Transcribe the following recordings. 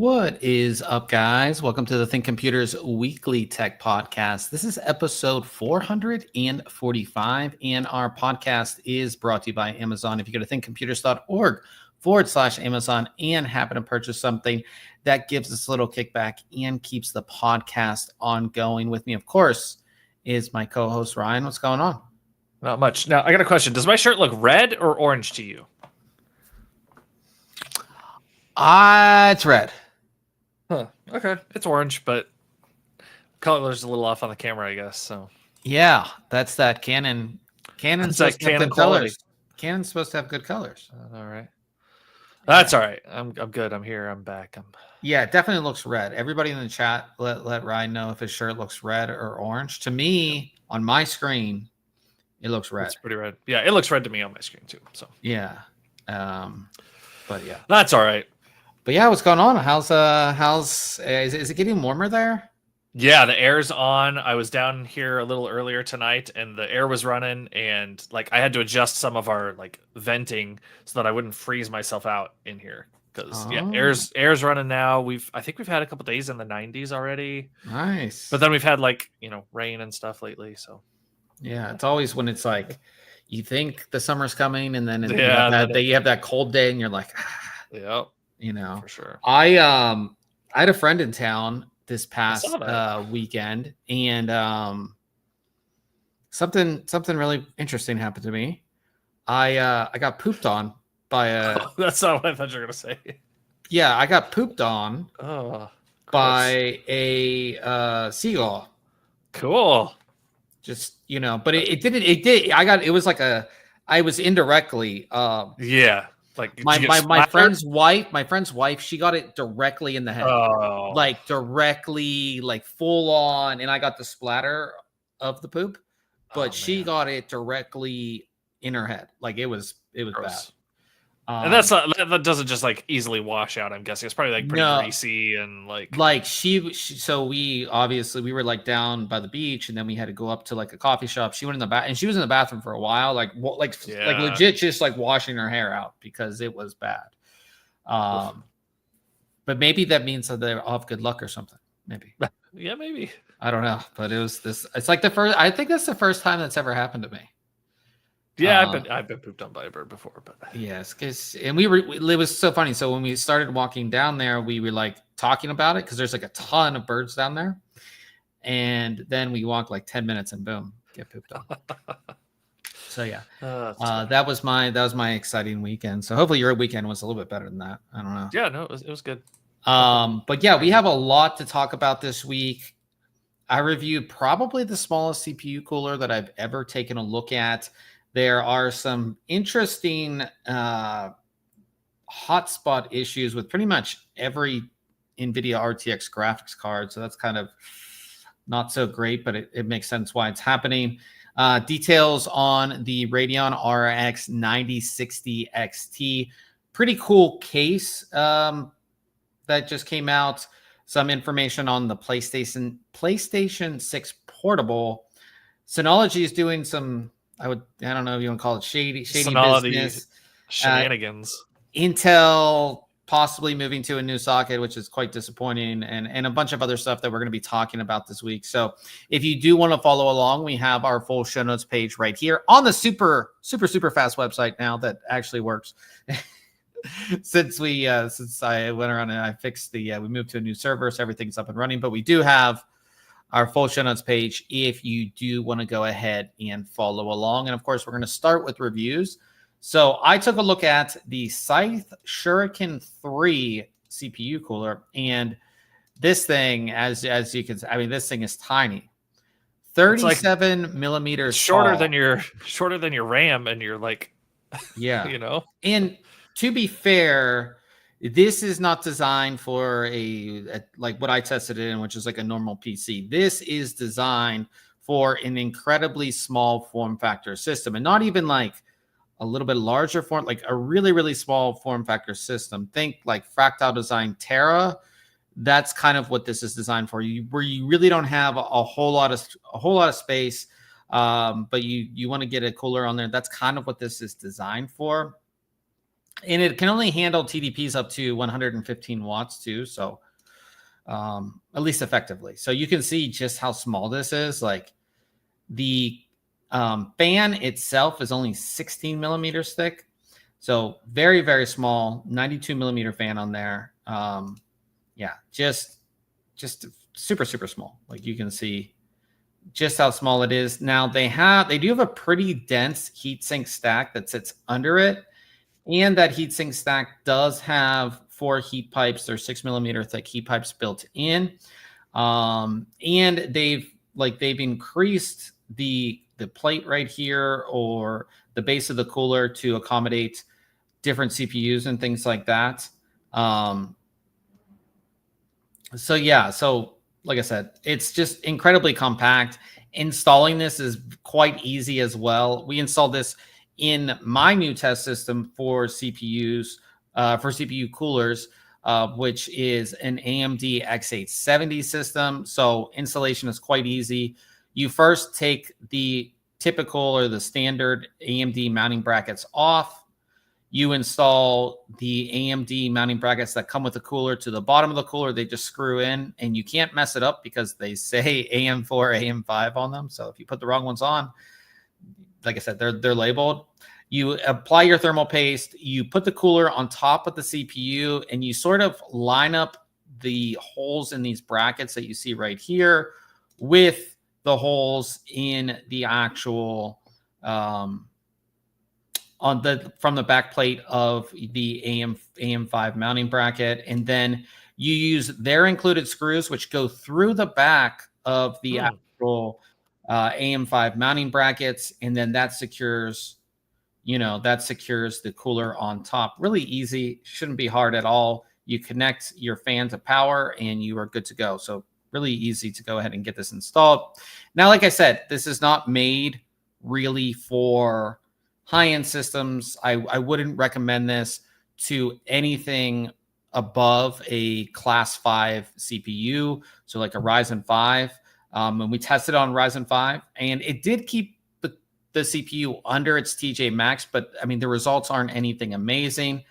What is up, guys? Welcome to the ThinkComputers Weekly Tech Podcast. This is episode 445, and our podcast is brought to you by Amazon. If you go to thinkcomputers.org/Amazon and happen to purchase something, that gives us a little kickback and keeps the podcast ongoing. With me, of course, is my co-host, Ryan. What's going on? Not much. Now, I got a question. Does my shirt look red or orange to you? It's red. Huh. Okay. It's orange, but color's a little off on the camera, I guess. So yeah, that's that Canon. Canon's that Canon quality. Canon's supposed to have good colors. All right. That's all right. I'm good. I'm here. I'm back. Yeah, it definitely looks red. Everybody in the chat, let Ryan know if his shirt looks red or orange. To me, on my screen, it looks red. It's pretty red. Yeah, it looks red to me on my screen too. So yeah, but yeah, that's all right. But yeah, what's going on? How's is it getting warmer there? Yeah, the air's on. I was down here a little earlier tonight, and the air was running, and like I had to adjust some of our like venting so that I wouldn't freeze myself out in here. Because yeah, air's running now. I think we've had a couple days in the 90s already. Nice. But then we've had like rain and stuff lately. So yeah, it's always when it's like you think the summer's coming, and then you have that cold day, and you're like, yeah. For sure. I had a friend in town this past weekend, and something really interesting happened to me. I got pooped on by a. Oh, that's not what I thought you were gonna say. Yeah, I got pooped on by a seagull. Cool. Just but it didn't. It did. It was like I was indirectly. Yeah. Like my friend's wife, she got it directly in the head. Oh. Like directly, like full on, and I got the splatter of the poop, but she got it directly in her head. Like it was bad. And that doesn't just like easily wash out. I'm guessing it's probably like pretty greasy and like so we were like down by the beach, and then we had to go up to like a coffee shop. She went in the bath, and she was in the bathroom for a while, like legit just like washing her hair out because it was bad. But maybe that means that they're off good luck or something. Maybe. Yeah, maybe. I don't know, but it was this. It's like I think that's the first time that's ever happened to me. Yeah, I've been pooped on by a bird before, but yes, and it was so funny. So when we started walking down there, we were like talking about it because there's like a ton of birds down there, and then we walked like 10 minutes and boom, get pooped on. So yeah, that was my exciting weekend. So hopefully your weekend was a little bit better than that. I don't know. Yeah, no, it was good. But yeah, we have a lot to talk about this week. I reviewed probably the smallest CPU cooler that I've ever taken a look at. There are some interesting hotspot issues with pretty much every NVIDIA RTX graphics card. So that's kind of not so great, but it makes sense why it's happening. Details on the Radeon RX 9060 XT. Pretty cool case that just came out. Some information on the PlayStation 6 Portable. Synology is doing some... I don't know if you want to call it shady business. Shenanigans. Intel possibly moving to a new socket, which is quite disappointing, and a bunch of other stuff that we're going to be talking about this week. So if you do want to follow along, we have our full show notes page right here on the super fast website now that actually works. Since I went around and I fixed we moved to a new server, so everything's up and running, but we do have our full show notes page if you do want to go ahead and follow along. And of course, we're going to start with reviews. So I took a look at the Scythe Shuriken 3 CPU cooler, and this thing, as you can see, I mean, this thing is tiny. 37 millimeters shorter tall. than your RAM, and you're like, yeah, And to be fair, this is not designed for a like what I tested it in, which is like a normal PC. This is designed for an incredibly small form factor system, and not even like a little bit larger form, like a really, really small form factor system. Think like Fractal Design Terra. That's kind of what this is designed for. Where you really don't have a whole lot of space, but you want to get a cooler on there. That's kind of what this is designed for. And it can only handle TDPs up to 115 watts too. So at least effectively. So you can see just how small this is. Like the fan itself is only 16 millimeters thick. So very, very small, 92 millimeter fan on there. Yeah, just super, super small. Like you can see just how small it is. Now they do have a pretty dense heatsink stack that sits under it. And that heatsink stack does have 4 heat pipes. They're 6 millimeter thick heat pipes built in. And they've increased the plate right here, or the base of the cooler, to accommodate different CPUs and things like that. So yeah, so like I said, it's just incredibly compact. Installing this is quite easy as well. We installed this in my new test system for CPUs, for CPU coolers, which is an AMD X870 system. So installation is quite easy. You first take the typical or the standard AMD mounting brackets off. You install the AMD mounting brackets that come with the cooler to the bottom of the cooler. They just screw in, and you can't mess it up because they say AM4, AM5 on them. So if you put the wrong ones on, like I said, they're labeled. You apply your thermal paste, you put the cooler on top of the CPU, and you sort of line up the holes in these brackets that you see right here with the holes in the actual from the back plate of the AM5 mounting bracket. And then you use their included screws, which go through the back of the actual AM5 mounting brackets, and then that secures the cooler on top. Really easy, shouldn't be hard at all. You connect your fan to power and you are good to go. So really easy to go ahead and get this installed. Now, like I said, this is not made really for high-end systems. I wouldn't recommend this to anything above a class 5 CPU, so like a Ryzen 5. And we tested on Ryzen 5, and it did keep the CPU under its TJ Max, but I mean, the results aren't anything amazing.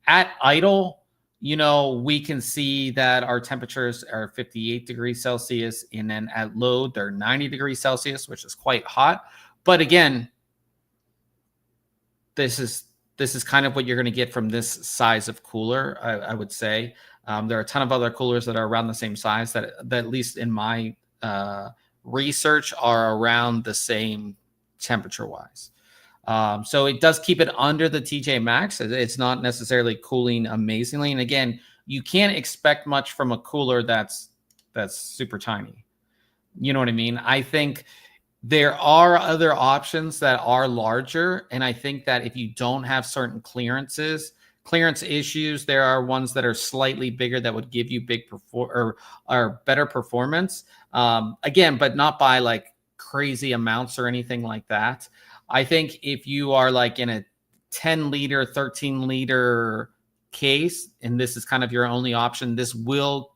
At idle, we can see that our temperatures are 58 degrees Celsius, and then at load, they're 90 degrees Celsius, which is quite hot. But again, this is kind of what you're going to get from this size of cooler, I would say. There are a ton of other coolers that are around the same size that at least in my research are around the same temperature wise. So it does keep it under the TJ Max. It's not necessarily cooling amazingly. And again, you can't expect much from a cooler that's super tiny. You know what I mean? I think there are other options that are larger. And I think that if you don't have certain clearance issues, there are ones that are slightly bigger that would give you or better performance. Again, but not by like crazy amounts or anything like that. I think if you are like in a 10 liter, 13 liter case, and this is kind of your only option, this will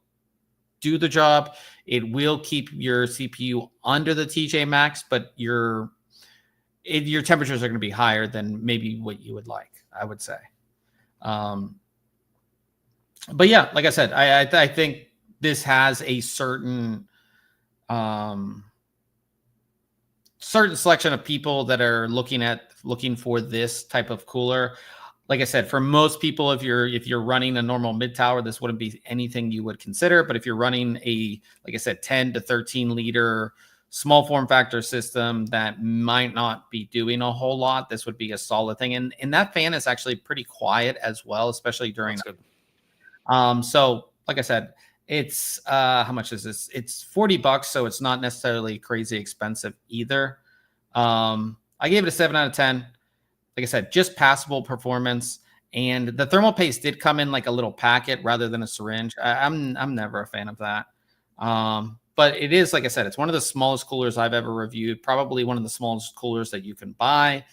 do the job. It will keep your CPU under the TJ Max, but your temperatures are going to be higher than maybe what you would like, I would say. But yeah, like I said, I think this has a certain selection of people that are looking for this type of cooler. Like I said, for most people, if you're running a normal mid tower, this wouldn't be anything you would consider. But if you're running like I said, 10 to 13 liter small form factor system that might not be doing a whole lot, this would be a solid thing. And that fan is actually pretty quiet as well, especially during. So like I said, it's how much is this? It's $40, so it's not necessarily crazy expensive either. I gave it a 7 out of 10. Like I said, just passable performance. And the thermal paste did come in like a little packet rather than a syringe. I'm never a fan of that. But it is, like I said, it's one of the smallest coolers I've ever reviewed. Probably one of the smallest coolers that you can buy.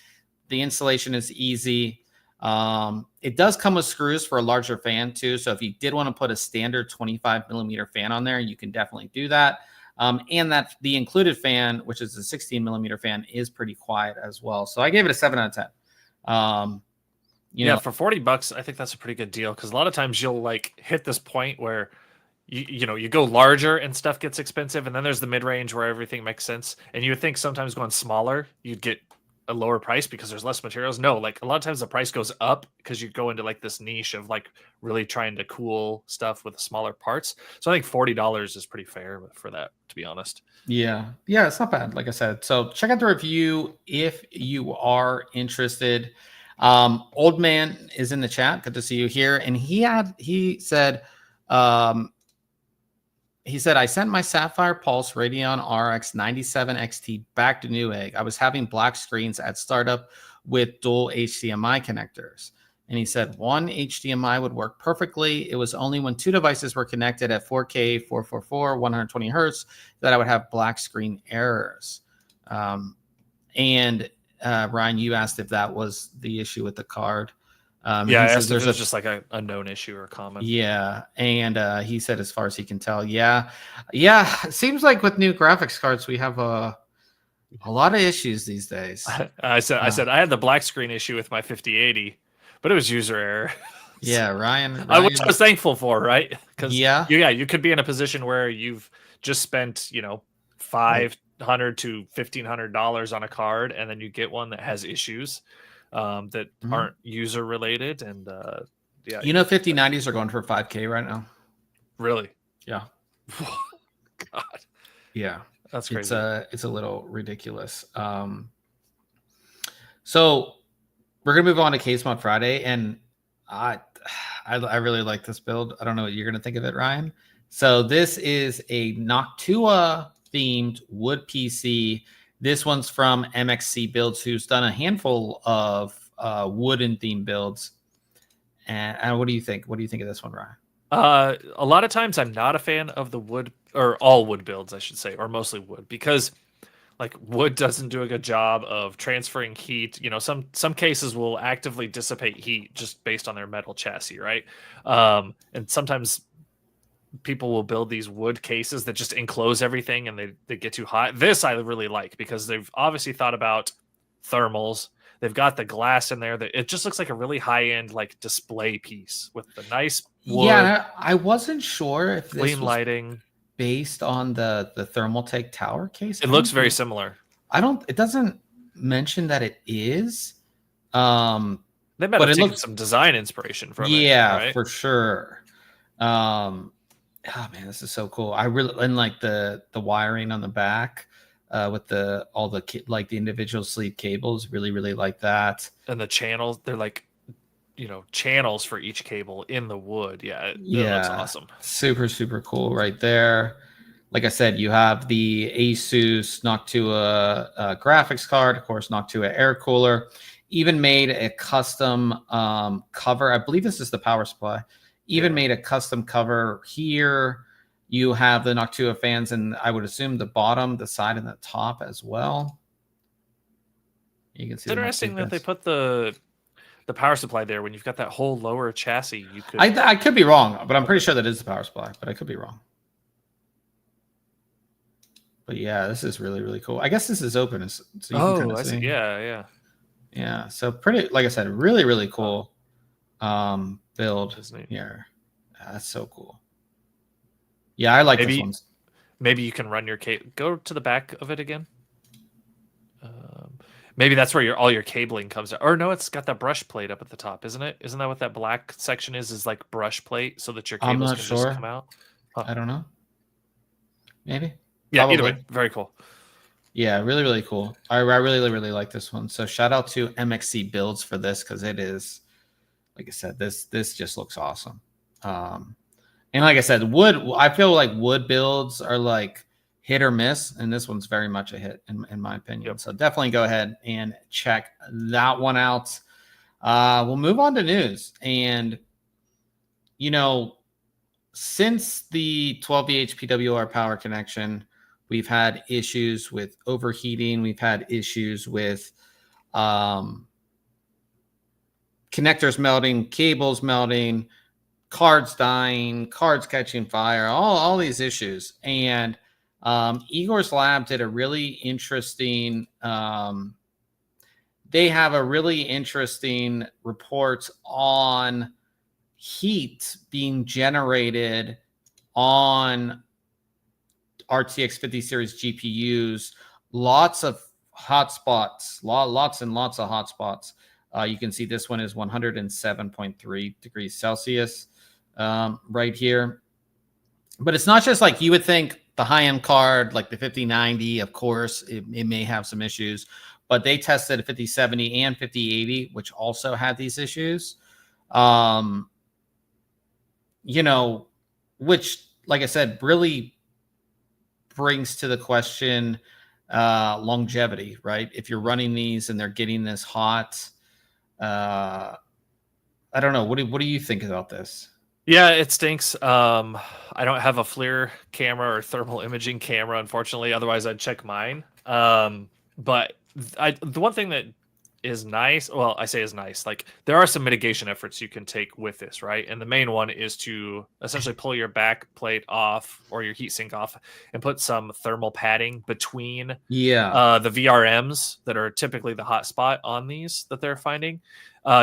The installation is easy. It does come with screws for a larger fan too. So if you did want to put a standard 25 millimeter fan on there, you can definitely do that. And that the included fan, which is a 16 millimeter fan, is pretty quiet as well. So I gave it a 7 out of 10. You know, for $40, I think that's a pretty good deal, because a lot of times you'll like hit this point where you go larger and stuff gets expensive, and then there's the mid range where everything makes sense. And you would think sometimes going smaller you'd get a lower price because there's less materials. No, like a lot of times the price goes up because you go into like this niche of like really trying to cool stuff with smaller parts. So I think $40 is pretty fair for that, to be honest. yeah, it's not bad. Like I said, so check out the review if you are interested. Old Man is in the chat. Good to see you here. And he said, I sent my Sapphire Pulse Radeon RX 97 XT back to Newegg. I was having black screens at startup with dual HDMI connectors. And he said one HDMI would work perfectly. It was only when two devices were connected at 4K, 444, 120 hertz that I would have black screen errors. And Ryan, you asked if that was the issue with the card. I asked if there's just like a known issue or common. Yeah, and he said as far as he can tell, yeah. It seems like with new graphics cards, we have a lot of issues these days. I said I had the black screen issue with my 5080, but it was user error. Yeah, Ryan. Which I was thankful for, right? Because you could be in a position where you've just spent $500 to $1,500 on a card, and then you get one that has issues that aren't user related, and 5090s are going for 5K right now. Really? Yeah. God. Yeah, that's crazy. It's a little ridiculous. So we're gonna move on to Casemmont Friday, and I really like this build. I don't know what you're gonna think of it, Ryan. So this is a Noctua themed wood PC. This one's from MXC Builds, who's done a handful of wooden themed builds. And what do you think? What do you think of this one, Ryan? A lot of times I'm not a fan of the wood, or all wood builds, I should say, or mostly wood, because like wood doesn't do a good job of transferring heat. Some cases will actively dissipate heat just based on their metal chassis, right? And sometimes people will build these wood cases that just enclose everything, and they get too hot. This I really like because they've obviously thought about thermals. They've got the glass in there that it just looks like a really high-end like display piece with the nice wood. Yeah, I wasn't sure if clean lighting based on the Thermaltake tower case. It looks very similar. It doesn't mention that it is. They might have taken some design inspiration from it. Yeah, right? For sure. Oh man, this is so cool. I really and like the wiring on the back with the individual sleeve cables. Really like that. And the channels, they're like channels for each cable in the wood. It looks awesome. Super cool right there. Like I said, you have the Asus Noctua graphics card, of course, Noctua air cooler. Even made a custom cover. I believe this is the power supply. Made a custom cover here. You have the Noctua fans, and I would assume the bottom, the side, and the top as well. You can see. It's interesting that they put the power supply there when you've got that whole lower chassis. You could. I could be wrong, but I'm pretty sure that is the power supply. But I could be wrong. But yeah, this is really cool. I guess this is open, so you can kind of see. Yeah. So pretty, like I said, really cool build here. That's so cool. Yeah, I like this one. Maybe you can run your cable. Go to the back of it again. Maybe that's where all your cabling comes out. Or no, it's got that brush plate up at the top, isn't it? Isn't that what that black section is? Is like brush plate so that your cables can just come out? I don't know. Maybe. Yeah, either way, very cool. Yeah, really cool. I really like this one. So shout out to MXC Builds for this, because it is, like I said, this just looks awesome. And like I said, I feel like wood builds are like hit or miss, and this one's very much a hit in my opinion. Yep. So definitely go ahead and check that one out. We'll move on to news. And since the 12V PWR power connection, we've had issues with overheating. We've had issues with connectors melting, cables melting, cards dying, cards catching fire, all these issues. And Igor's lab did a really interesting they have a really interesting report on heat being generated on RTX 50 series GPUs. Lots of hotspots, lots and lots of hotspots. You can see this one is 107.3 degrees Celsius right here. But it's not just like you would think the high-end card, like the 5090, of course, it may have some issues. But they tested a 5070 and 5080, which also had these issues. You know, which, like I said, really brings to the question longevity, right? If you're running these and they're getting this hot, I don't know. What do you think about this? Yeah, it stinks. I don't have a FLIR camera or thermal imaging camera, unfortunately. Otherwise, I'd check mine. But the one thing that is nice, well, I say is nice, like there are some mitigation efforts you can take with this, right? And the main one is to essentially pull your back plate off or your heatsink off and put some thermal padding between the VRMs that are typically the hot spot on these that they're finding.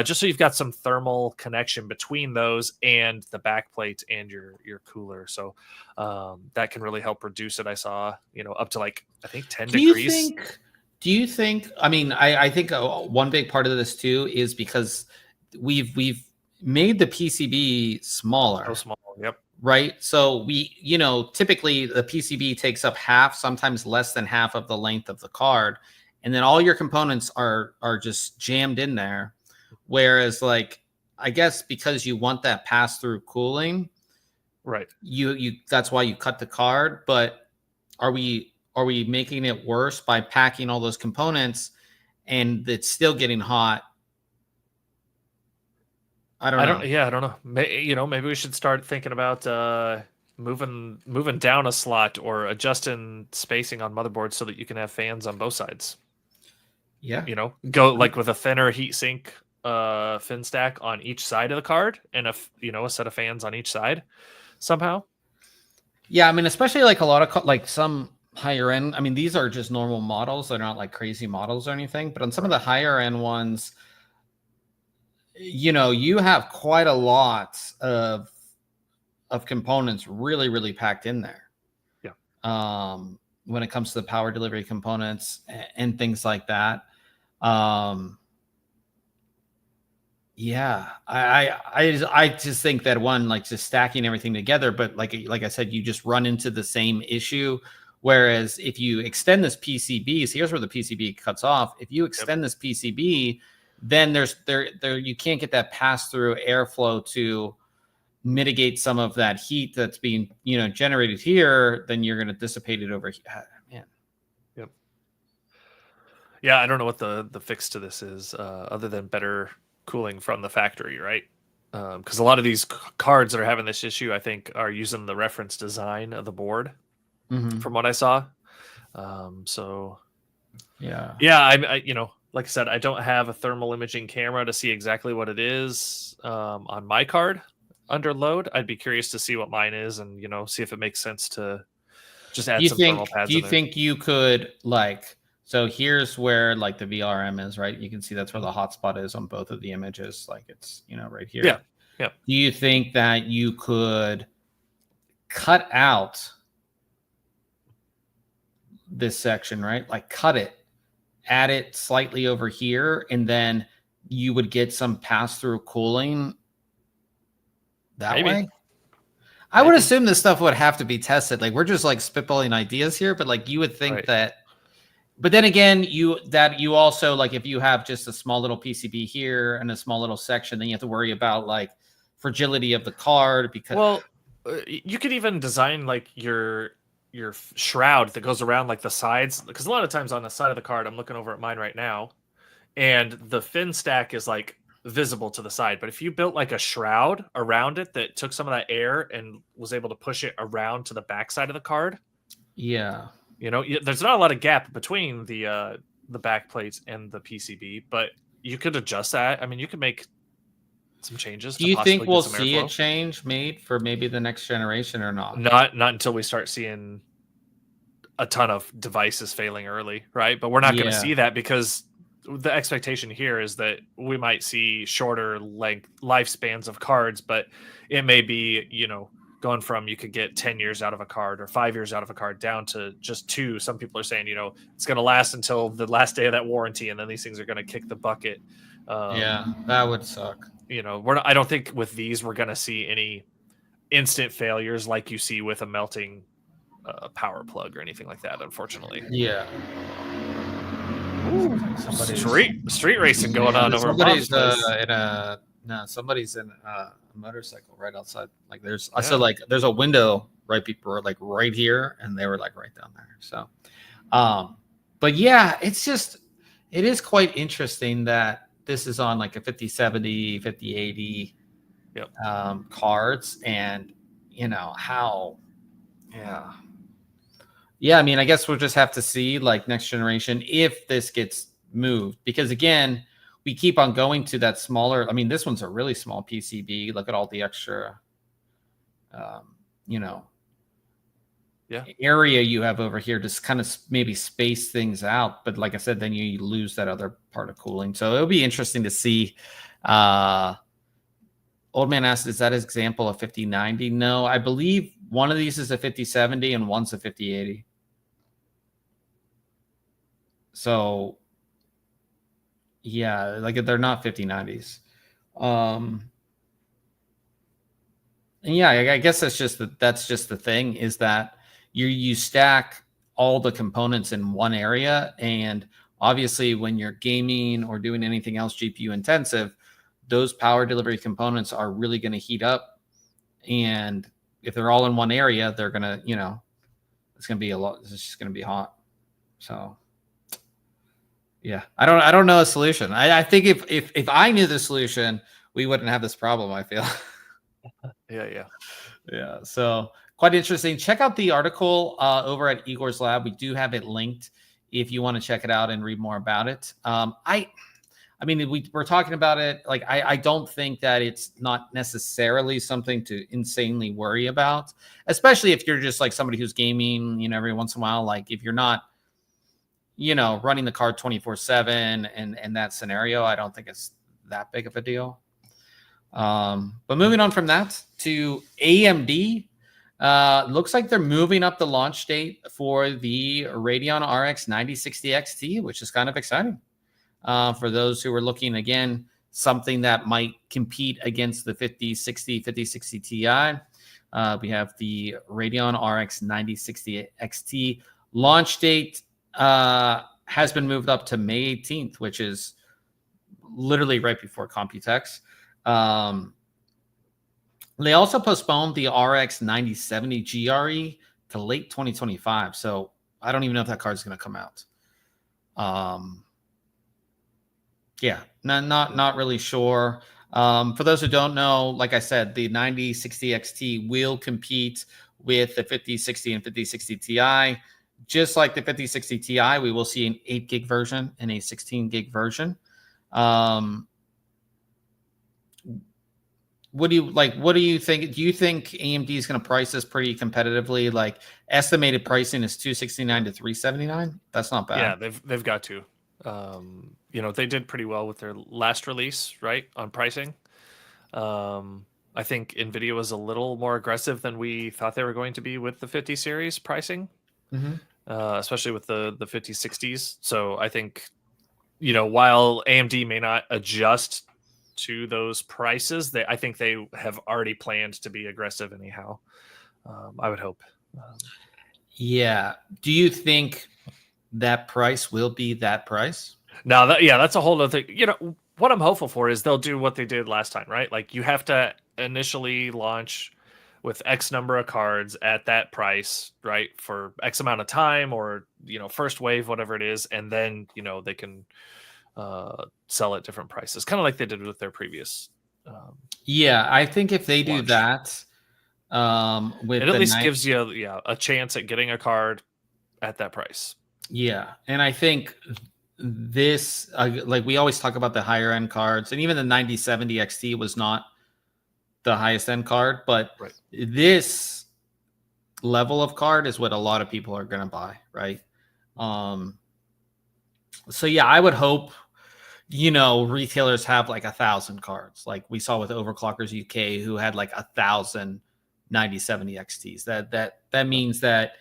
Just so you've got some thermal connection between those and the back plate and your cooler. So that can really help reduce it. I saw, up to like, I think 10 degrees. Do you think, I mean, I think one big part of this too is because we've made the PCB smaller. So small, yep. Right? So we, typically the PCB takes up half, sometimes less than half of the length of the card. And then all your components are just jammed in there. Whereas, like, I guess because you want that pass-through cooling, right? You that's why you cut the card. But are we making it worse by packing all those components and it's still getting hot? I don't know. Yeah, I don't know. Maybe we should start thinking about moving down a slot or adjusting spacing on motherboards so that you can have fans on both sides. Yeah. Go like with a thinner heatsink fin stack on each side of the card and a set of fans on each side somehow. Yeah, I mean, especially like a lot of like some higher end. I mean, these are just normal models. They're not like crazy models or anything. But on some of the higher end ones, you have quite a lot of components really, really packed in there. Yeah. When it comes to the power delivery components and things like that. Yeah, I just think that one, like just stacking everything together, but like I said, you just run into the same issue. Whereas if you extend this PCB, so here's where the PCB cuts off. If you extend this PCB, then you can't get that pass through airflow to mitigate some of that heat that's being generated here. Then you're going to dissipate it over here. Man. Yep. Yeah, I don't know what the fix to this is, other than better cooling from the factory, right? Because a lot of these cards that are having this issue, I think, are using the reference design of the board, from what I saw. So yeah, I like I said, I don't have a thermal imaging camera to see exactly what it is on my card under load. I'd be curious to see what mine is and see if it makes sense to just add some thermal pads. Do you think you could like? So here's where like the VRM is, right? You can see that's where the hotspot is on both of the images. Like it's, right here. Yeah. Yeah. Do you think that you could cut out this section, right? Like cut it, add it slightly over here, and then you would get some pass-through cooling that way? I would assume this stuff would have to be tested. Like we're just like spitballing ideas here, but like you would think that. But then again, you also like if you have just a small little PCB here and a small little section, then you have to worry about like fragility of the card because you could even design like your shroud that goes around like the sides, because a lot of times on the side of the card, I'm looking over at mine right now, and the fin stack is like visible to the side. But if you built like a shroud around it that took some of that air and was able to push it around to the back side of the card, there's not a lot of gap between the back plates and the PCB, but you could adjust that. I mean, you could make some changes. Do you think we'll see a change made for maybe the next generation or not? Not until we start seeing a ton of devices failing early, right? But we're not going to see that because the expectation here is that we might see shorter lifespans of cards, but it may be, going from you could get 10 years out of a card or 5 years out of a card down to just 2. Some people are saying, it's going to last until the last day of that warranty, and then these things are going to kick the bucket. Yeah, that would suck. I don't think with these we're going to see any instant failures like you see with a melting power plug or anything like that, unfortunately. Yeah. Street racing going on over somebody's somebody's in a motorcycle right outside. Like I said, like there's a window right before, like right here, and they were like right down there. So, but yeah, it is quite interesting that this is on like a 5070, 5080 cards, and how, yeah, I mean, I guess we'll just have to see like next generation if this gets moved, because again, we keep on going to that smaller. I mean, this one's a really small PCB. Look at all the extra, area you have over here, just kind of maybe space things out. But like I said, then you lose that other part of cooling. So it'll be interesting to see. Old Man asked, is that an example of 5090? No, I believe one of these is a 5070 and one's a 5080. So yeah, like they're not 5090s. And yeah, I guess that's just the thing, is that you stack all the components in one area, and obviously when you're gaming or doing anything else GPU intensive, those power delivery components are really going to heat up, and if they're all in one area, they're gonna, it's gonna be a lot. It's just gonna be hot. So yeah, I don't know a solution. I think if I knew the solution, we wouldn't have this problem, I feel. Yeah. So quite interesting. Check out the article over at Igor's Lab. We do have it linked if you want to check it out and read more about it. I mean, we're talking about it. Like, I don't think that it's not necessarily something to insanely worry about, especially if you're just like somebody who's gaming, every once in a while. Like if you're not, running the card 24/7 and that scenario, I don't think it's that big of a deal. But moving on from that to AMD, looks like they're moving up the launch date for the Radeon RX 9060 XT, which is kind of exciting. For those who are looking, again, something that might compete against the 5060 Ti. We have the Radeon RX 9060 XT launch date has been moved up to May 18th, which is literally right before Computex. They also postponed the RX 9070 GRE to late 2025. So I don't even know if that card is going to come out. Yeah, not really sure. For those who don't know, like I said, the 9060 XT will compete with the 5060 and 5060 Ti. Just like the 5060 Ti, we will see an 8 gig version and a 16 gig version. What do you think? Do you think AMD is going to price this pretty competitively? Like, estimated pricing is $269 to $379. That's not bad. Yeah, they've got to. They did pretty well with their last release, right, on pricing. I think NVIDIA was a little more aggressive than we thought they were going to be with the 50 series pricing, especially with the 5060s. So I think, while AMD may not adjust to those prices, I think they have already planned to be aggressive anyhow. I would hope. Yeah. Do you think that price will be that price? No, that's a whole other thing. What I'm hopeful for is they'll do what they did last time, right? Like, you have to initially launch with X number of cards at that price, right, for X amount of time, or first wave, whatever it is, and then they can sell at different prices, kind of like they did with their previous. Yeah, I think if they do that, it at least gives you a chance at getting a card at that price. Yeah, and I think this, like we always talk about the higher end cards, and even the 9070 XT was not the highest end card, but this level of card is what a lot of people are going to buy, right? So yeah, I would hope retailers have like 1,000 cards, like we saw with Overclockers UK, who had like 1,000 9070 XTs. That means that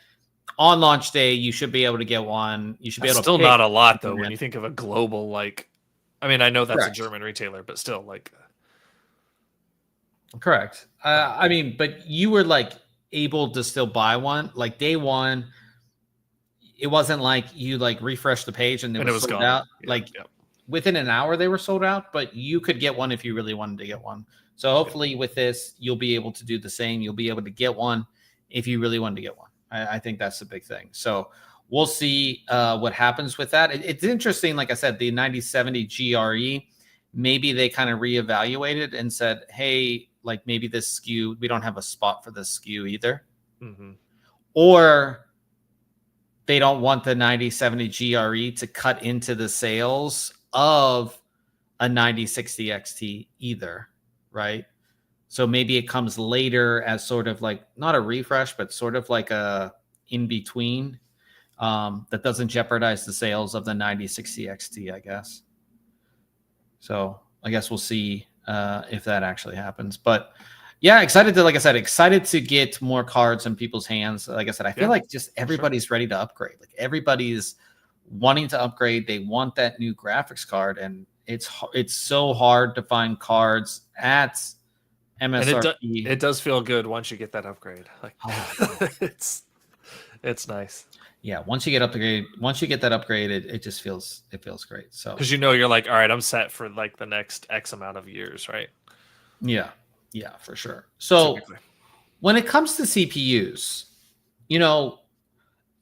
on launch day you should be able to get one. You should be That's able to still pick not a lot though when you think of a global, like, I mean, I know that's a Correct. German retailer, but still, like, Correct. I mean, but you were like able to still buy one. Like day one, it wasn't like you like refresh the page and it was sold gone. out. Yeah, Like yeah. within an hour they were sold out, but you could get one if you really wanted to get one. So hopefully with this, you'll be able to do the same. You'll be able to get one if you really wanted to get one. I think that's the big thing. So we'll see what happens with that. It's interesting. Like I said, the 9070 GRE, maybe they kind of reevaluated and said, hey, like maybe this SKU, we don't have a spot for this SKU either. Mm-hmm. Or they don't want the 9070 GRE to cut into the sales of a 9060 XT either, right? So maybe it comes later as sort of like not a refresh, but sort of like a in between that doesn't jeopardize the sales of the 9060 XT, I guess. So I guess we'll see if that actually happens. But yeah, excited to get more cards in people's hands. Like I said, I feel like just everybody's ready to upgrade. Like everybody's wanting to upgrade. They want that new graphics card, and it's so hard to find cards at MSRP. And it does feel good once you get that upgrade. Like it's nice. Yeah, once you get that upgrade, it just feels great. So because you're like, all right, I'm set for like the next X amount of years, right? Yeah, for sure. So typically, when it comes to CPUs,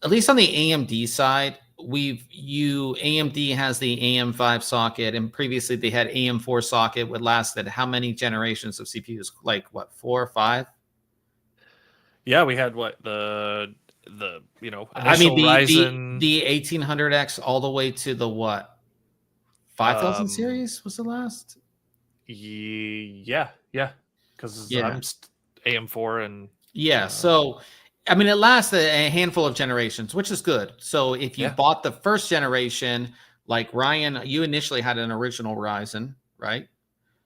at least on the AMD side, AMD has the AM5 socket, and previously they had AM4 socket, which lasted how many generations of CPUs? Like what, 4 or 5? Yeah, we had the initial Ryzen, the 1800X all the way to the what, 5000 series was the last. Yeah, because I'm AM4 and so I mean, it lasts a handful of generations, which is good. So if you bought the first generation, like Ryan, you initially had an original Ryzen, right?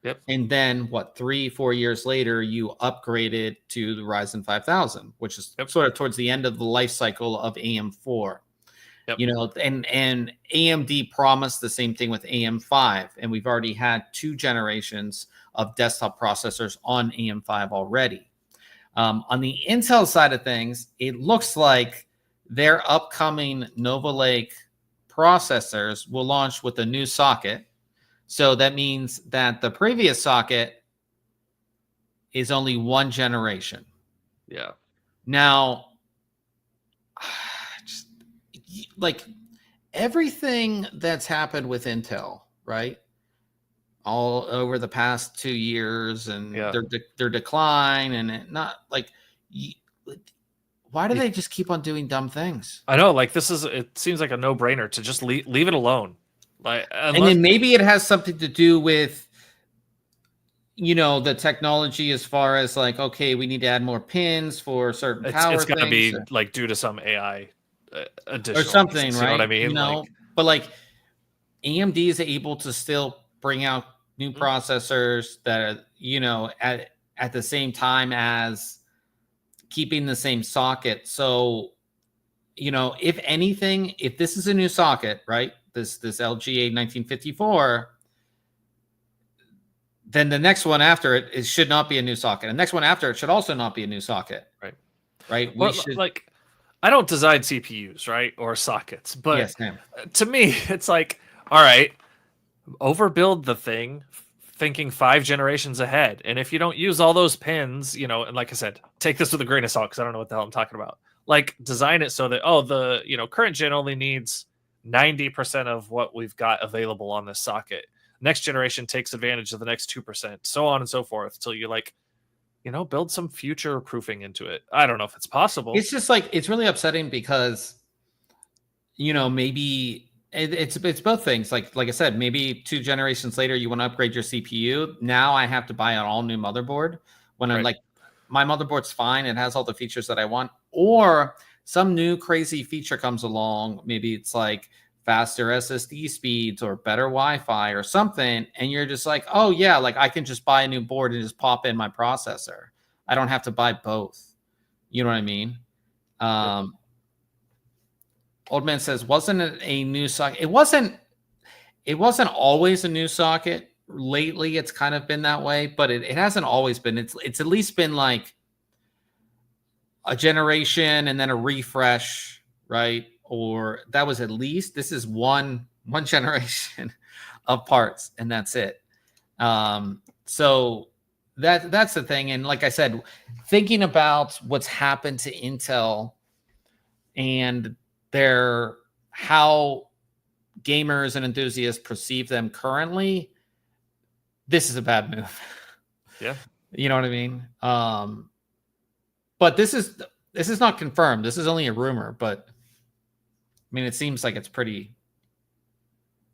Yep. And then 3-4 years later, you upgraded to the Ryzen 5000, which is sort of towards the end of the life cycle of AM4. Yep. And AMD promised the same thing with AM5, and we've already had 2 generations of desktop processors on AM5 already. On the Intel side of things, it looks like their upcoming Nova Lake processors will launch with a new socket. So that means that the previous socket is only 1 generation. Yeah. Now, just, like everything that's happened with Intel, right? All over the past 2 years and their decline, and not like, why do they just keep on doing dumb things? I know, like it seems like a no-brainer to just leave it alone. Like, and then maybe it has something to do with the technology, as far as like, okay, we need to add more pins for certain power. It's got to be like due to some AI additional or something, pieces, right? You know what I mean? But like AMD is able to still bring out new processors that are at the same time as keeping the same socket. So if anything, if this is a new socket, right, this LGA 1954, then the next one after it should not be a new socket. The next one after it should also not be a new socket. Right. We should, like, I don't design CPUs, right, or sockets, but to me, it's like, all right, overbuild the thing, thinking 5 generations ahead. And if you don't use all those pins, and like I said, take this with a grain of salt because I don't know what the hell I'm talking about. Like, design it so that, the current gen only needs 90% of what we've got available on this socket. Next generation takes advantage of the next 2%, so on and so forth, till you build some future proofing into it. I don't know if it's possible. It's just like, it's really upsetting because, maybe it's both things. Like I said, maybe 2 generations later, you want to upgrade your CPU. Now I have to buy an all new motherboard when I'm like, my motherboard's fine. It has all the features that I want, or some new crazy feature comes along. Maybe it's like faster SSD speeds or better Wi-Fi or something, and you're just like, oh yeah, like I can just buy a new board and just pop in my processor. I don't have to buy both. You know what I mean? Old Man says, wasn't it a new socket? It wasn't always a new socket. Lately, it's kind of been that way, but it hasn't always been. It's at least been like a generation and then a refresh, right? Or that was at least, this is one generation of parts, and that's it. So that's the thing. And like I said, thinking about what's happened to Intel and how gamers and enthusiasts perceive them currently, this is a bad move. Yeah. You know what I mean? But this is not confirmed. This is only a rumor, but I mean, it seems like it's pretty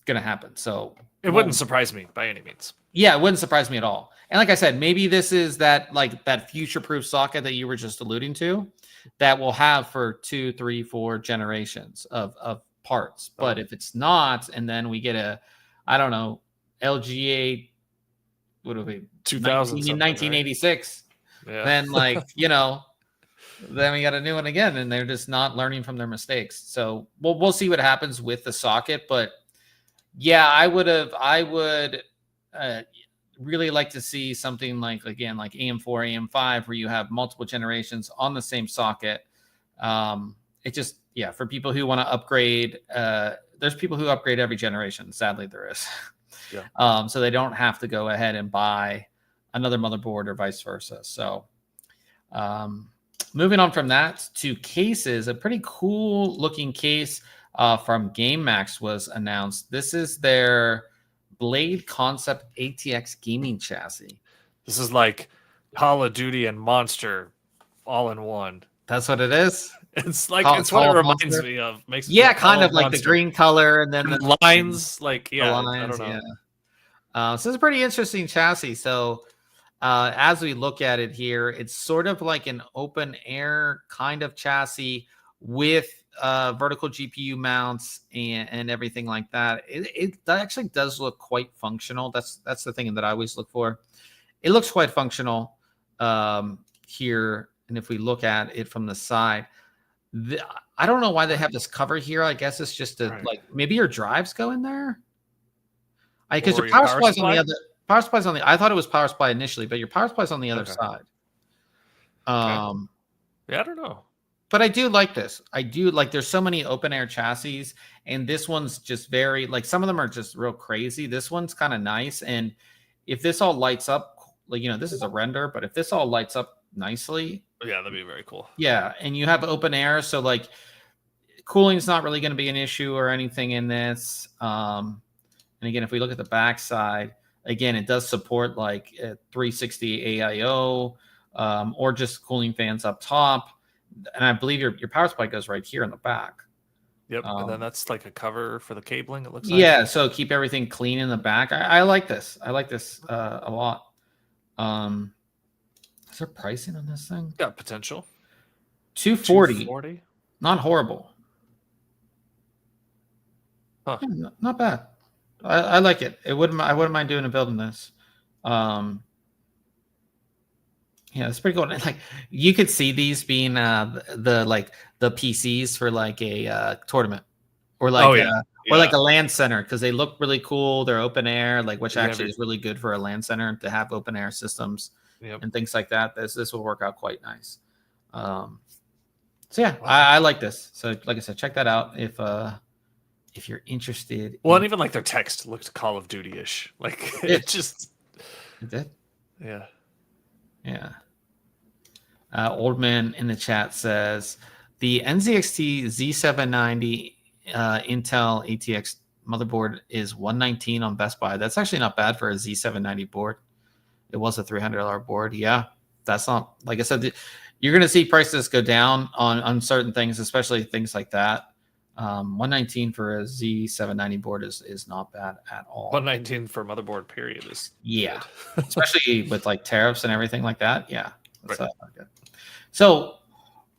gonna happen. So it wouldn't surprise me by any means. Yeah, it wouldn't surprise me at all. And like I said, maybe this is that future-proof socket that you were just alluding to that we'll have for 2, 3, 4 generations of parts. But if it's not, and then we get I don't know, LGA, what would it be? 1986. Right? Yeah. Then then we got a new one again, and they're just not learning from their mistakes. So we'll see what happens with the socket. But yeah, I would really like to see something like AM4, AM5, where you have multiple generations on the same socket. It just, for people who want to upgrade, there's people who upgrade every generation. Sadly, there is. Yeah. So they don't have to go ahead and buy another motherboard or vice versa. So moving on from that to cases, a pretty cool looking case from GameMax was announced. This is their Blade Concept ATX gaming chassis. This is like Call of Duty and Monster all in one. That's what it is. It's like it's what it reminds me of. Makes kind of like Monster. The green color and then the lines, the lines, I don't know. Yeah. So it's a pretty interesting chassis. So as we look at it here, it's sort of like an open air kind of chassis with vertical GPU mounts and everything like that. It actually does look quite functional. That's the thing that I always look for. It looks quite functional here. And if we look at it from the side, I don't know why they have this cover here. I guess it's just maybe your drives go in there. Because your power supply's on the other. Power supply's on the. I thought it was power supply initially, but your power supply's on the other side. Yeah, I don't know. But I do like this. I do like. There's so many open air chassis, and this one's just very some of them are just real crazy. This one's kind of nice, and if this all lights up, this is a render, but if this all lights up nicely, yeah, that'd be very cool. Yeah, and you have open air, so cooling's not really going to be an issue or anything in this. And again, if we look at the back side, again, it does support 360 AIO or just cooling fans up top. And I believe your power supply goes right here in the back. Yep, and then that's like a cover for the cabling, it looks like. Yeah, so keep everything clean in the back. I like this. I like this a lot. Is there pricing on this thing? Got potential. $240. Not horrible. Huh. Yeah, not bad. I like it. I wouldn't mind doing a build in this. Yeah, it's pretty cool. You could see these being the PCs for a tournament or or a LAN center, because they look really cool. They're open air, which actually is really good for a LAN center to have open air systems and things like that. This will work out quite nice. So yeah, I like this. So like I said, check that out if you're interested. Well, and even their text looked Call of Duty-ish. It did. Yeah. Yeah. Old Man in the chat says the NZXT Z790 Intel ATX motherboard is $119 on Best Buy. That's actually not bad for a Z790 board. It was a $300 board. Yeah, that's not, like I said, you're going to see prices go down on certain things, especially things like that. $119 for a Z790 board is not bad at all. $119 for motherboard period is especially with tariffs and everything like that. Yeah, that's good. So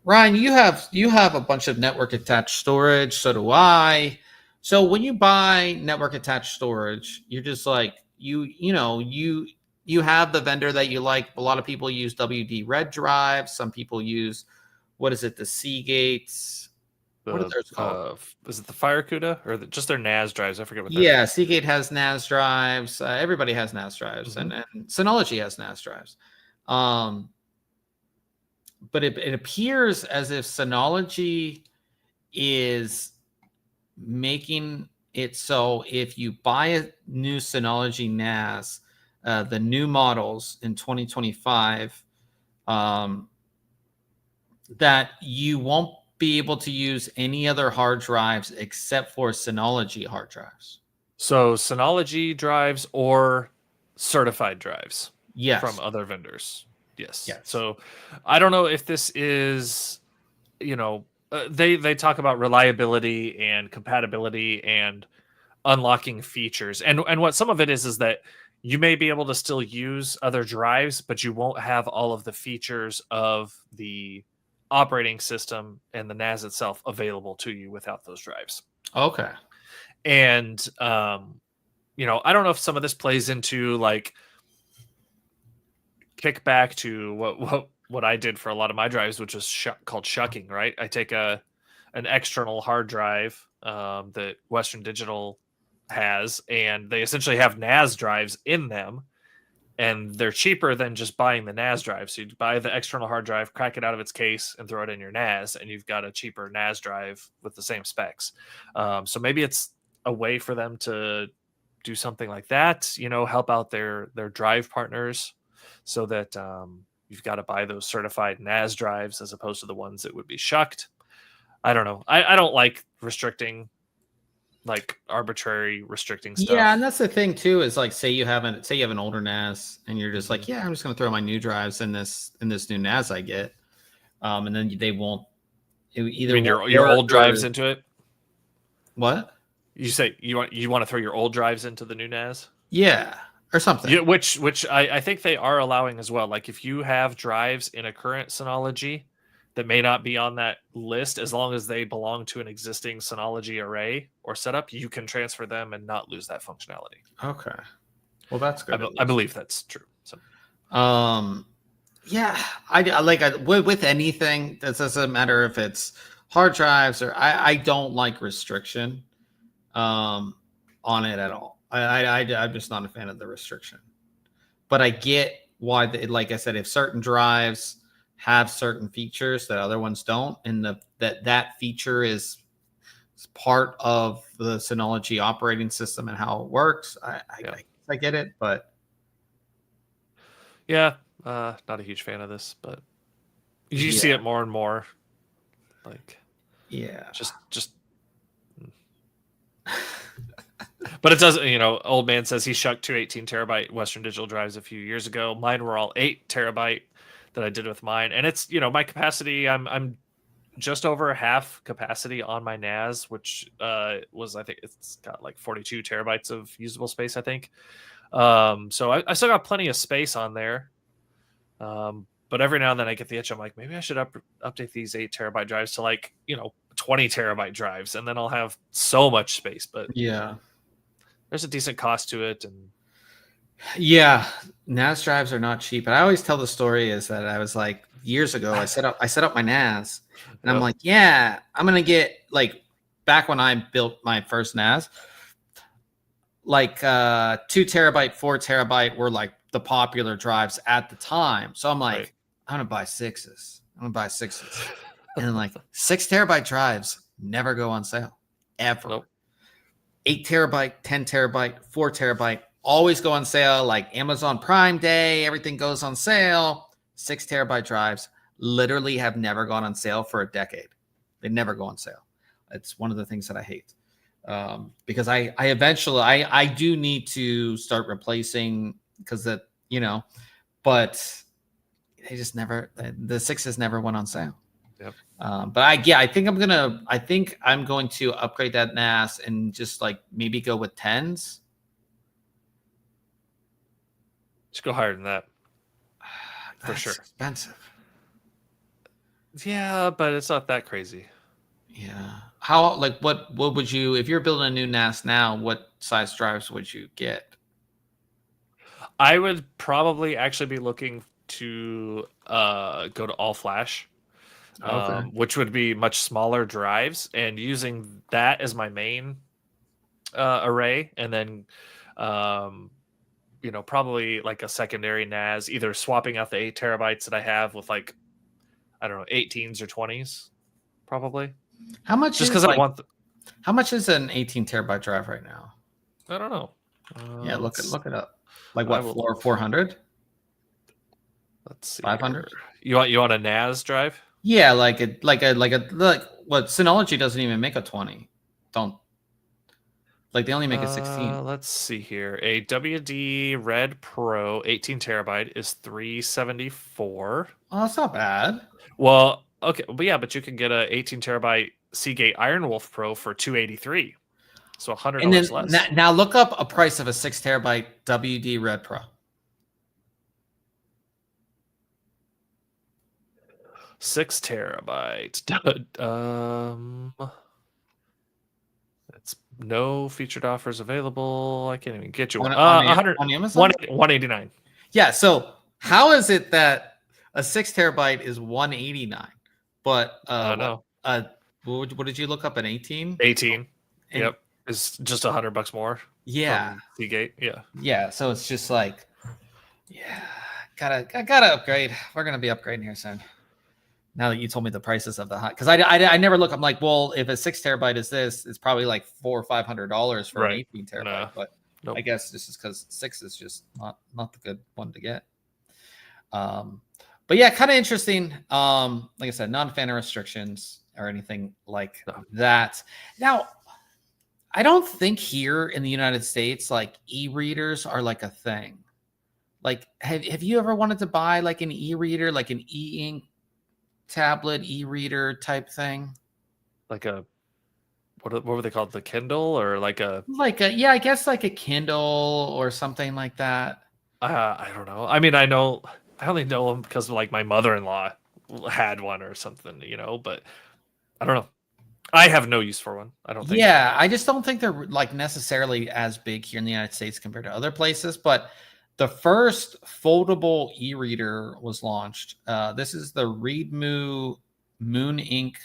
Ryan, you have a bunch of network attached storage. So do I. So when you buy network attached storage, you're just like you have the vendor that you like. A lot of people use WD Red drives. Some people use what is it, the Seagates? What are those called? Is it the FireCuda or just their NAS drives? I forget what they're. Yeah, Seagate has NAS drives. Everybody has NAS drives, Mhm. and Synology has NAS drives. Um, but it appears as if Synology is making it so if you buy a new Synology NAS, the new models in 2025, um, that you won't be able to use any other hard drives except for Synology hard drives. So Synology drives or certified drives from Yes. other vendors. Yes. Yes. So I don't know if this is, they talk about reliability and compatibility and unlocking features. And what some of it is that you may be able to still use other drives, but you won't have all of the features of the operating system and the NAS itself available to you without those drives. Okay. And I don't know if some of this plays into like kickback to what I did for a lot of my drives, which was called shucking. Right, I take an external hard drive that Western Digital has, and they essentially have NAS drives in them, and they're cheaper than just buying the NAS drive. So you buy the external hard drive, crack it out of its case, and throw it in your NAS, and you've got a cheaper NAS drive with the same specs. So maybe it's a way for them to do something like that, help out their drive partners, so that you've got to buy those certified NAS drives as opposed to the ones that would be shucked. I don't know. I don't like restricting, like arbitrary restricting Yeah, and stuff. that's the thing too, is like say you have an older NAS and you're just Mhm. like, yeah, I'm just gonna throw my new drives in this new NAS I get. And then they won't, it You either mean won't your work old drives or into it? what? You say you want to throw your old drives into the new NAS? Yeah, or something. Yeah, which I think they are allowing as well. Like if you have drives in a current Synology that may not be on that list, as long as they belong to an existing Synology array or setup, you can transfer them and not lose that functionality. Okay. Well, that's good at I least. believe that's true. So Um, yeah, with anything. That doesn't matter if it's hard drives or I don't like restriction on it at all. I'm just not a fan of the restriction. But I get why, like I said, if certain drives have certain features that other ones don't, and that feature is part of the Synology operating system and how it works, yeah, I get it, but yeah, not a huge fan of this, but you see yeah, it more and more. Like yeah. just But it doesn't, old man says he shucked two 18 terabyte Western Digital drives a few years ago. Mine were all 8 terabyte that I did with mine. And it's, my capacity, I'm just over half capacity on my NAS, which I think it's got like 42 terabytes of usable space, I think. So I still got plenty of space on there. But every now and then I get the itch. I'm like, maybe I should update these 8 terabyte drives to 20 terabyte drives, and then I'll have so much space. But Yeah. there's a decent cost to it, and Yeah, NAS drives are not cheap. And I always tell the story is that I was like years ago, I set up my NAS and I'm yep, like, yeah, I'm gonna get like back when I built my first NAS, like 2 terabyte, 4 terabyte were like the popular drives at the time. So I'm right. like, I'm gonna buy sixes. I'm gonna buy sixes. And then like 6 terabyte drives never go on sale ever. Nope. 8 terabyte, 10 terabyte, 4 terabyte always go on sale. Like Amazon Prime Day, everything goes on sale. 6 terabyte drives literally have never gone on sale for a decade. They never go on sale. It's one of the things that I hate. Because I eventually I do need to start replacing because but they just never, the sixes never went on sale. Yep. But I think I'm going to upgrade that NAS and just like maybe go with tens. Just go higher than that for That's sure. expensive. Yeah, but it's not that crazy. Yeah. how like what would you, if you're building a new NAS now, what size drives would you get? I would probably actually be looking to go to all flash, Okay. which would be much smaller drives, and using that as my main array, and then probably like a secondary NAS, either swapping out the 8 terabytes that I have with like, I don't know, 18s or 20s, probably. How much Just is because I want. how much is an 18 terabyte drive right now? I don't know. Yeah, look it up. Like I what, will 400? Let's see. 500? You want a NAS drive? Yeah, like what Synology doesn't even make a 20. Don't like they only make a 16. Let's see here. A WD Red Pro 18 terabyte is 374. Oh, that's not bad. Well, okay, but yeah, but you can get a 18 terabyte Seagate Iron Wolf Pro for 283. So $100 And then less. now look up a price of a 6 terabyte WD Red Pro. 6 terabytes. It's no featured offers available. I can't even get you one. On 100 on Amazon? 189. Yeah, so how is it that a 6 terabyte is 189, but No. what did you look up, an 18? 18. And- Yep. It's just $100 more. Yeah. From Seagate. Yeah. Yeah, so it's just like, yeah, gotta upgrade. We're gonna be upgrading here soon. Now that you told me the prices of the hot, because I never look. I'm like, well, if a 6 terabyte is this, it's probably like $400 or $500 for an 18 terabyte. Nah. But Nope. I guess this is because 6 is just not the good one to get. But yeah, kind of interesting. Like I said, not a fan of restrictions or anything like that. Now, I don't think here in the United States, like e-readers are like a thing. Like, have you ever wanted to buy like an e-reader, like an e-ink tablet e-reader type thing? Like a what were they called? The Kindle or like a yeah, I guess like a Kindle or something like that. I don't know. I mean, I only know them because like my mother-in-law had one or something, but I don't know. I have no use for one. I don't think. Yeah, I just don't think they're like necessarily as big here in the United States compared to other places. But the first foldable e-reader was launched. This is the Readmoo Moon Ink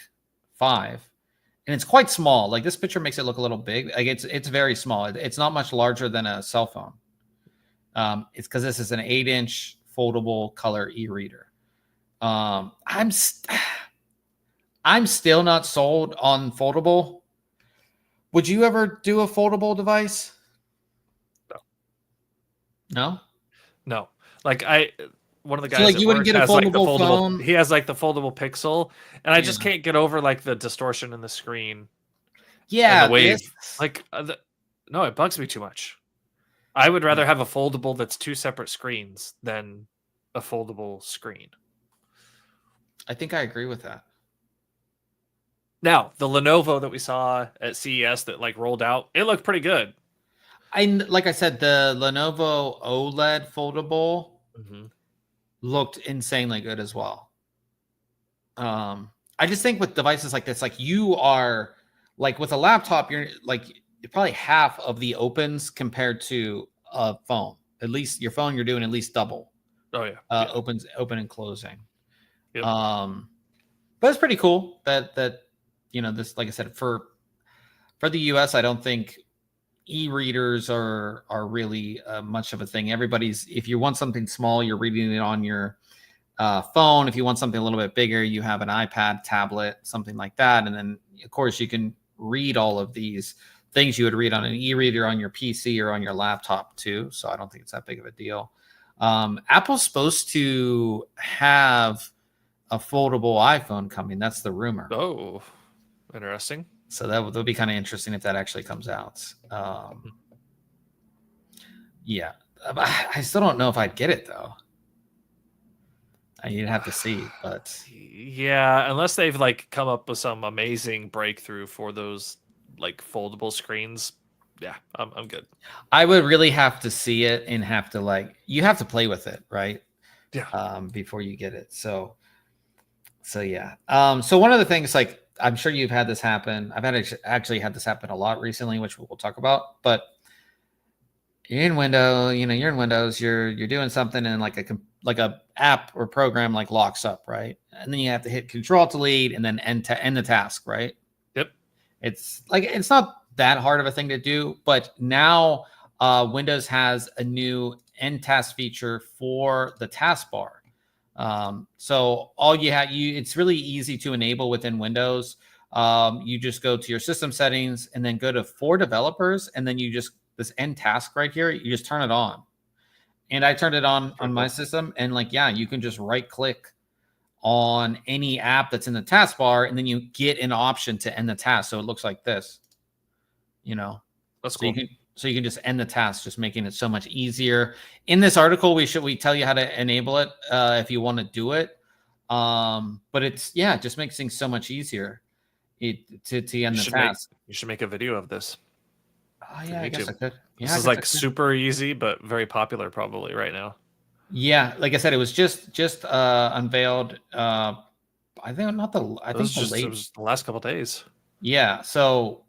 5, and it's quite small. Like this picture makes it look a little big. Like it's very small. It's not much larger than a cell phone. It's because this is an 8-inch foldable color e-reader. I'm still not sold on foldable. Would you ever do a foldable device? No. Like one of the guys So like you wouldn't get a foldable phone. He has like the foldable Pixel, and I just can't get over like the distortion in the screen. Yeah, and the wave. No, it bugs me too much. I would rather have a foldable that's 2 separate screens than a foldable screen. I think I agree with that. Now, the Lenovo that we saw at CES that like rolled out, it looked pretty good. Like I said, the Lenovo OLED foldable looked insanely good as well. I just think with devices like this, like you are like with a laptop, you're probably half of the opens compared to a phone. At least your phone, you're doing at least double. Oh yeah. Open and closing. Yep. But it's pretty cool that this, like I said, for the US, I don't think e-readers are really much of a thing. If you want something small, you're reading it on your phone. If you want something a little bit bigger, you have an iPad, tablet, something like that. And then of course you can read all of these things you would read on an e-reader on your PC or on your laptop too. So I don't think it's that big of a deal. Apple's supposed to have a foldable iPhone coming. That's the rumor. Oh, interesting. So that would be kind of interesting if that actually comes out. Yeah, I still don't know if I'd get it though. You'd have to see, but yeah, unless they've like come up with some amazing breakthrough for those like foldable screens. Yeah, I'm good. I would really have to see it and you have to play with it, right? Yeah. Before you get it. So yeah. So one of the things, like I'm sure you've had this happen. I've actually had this happen a lot recently, which we'll talk about. But you're in Windows, you're doing something, and like a app or program like locks up, right? And then you have to hit Control Delete and then end the task, right? Yep. It's not that hard of a thing to do, but now Windows has a new end task feature for the taskbar. So it's really easy to enable within Windows. You just go to your system settings and then go to for developers, and then this end task right here, you just turn it on. And I turned it on my system, and you can just right click on any app that's in the taskbar, and then you get an option to end the task. So it looks like this, That's cool. So you can just end the task, just making it so much easier. In this article, we tell you how to enable it if you want to do it. But it just makes things so much easier to end the task. You should make a video of this. Oh yeah, I guess I could. Yeah, this is like super easy, but very popular probably right now. Yeah, like I said, it was just unveiled. I think it was the last couple of days. Yeah, so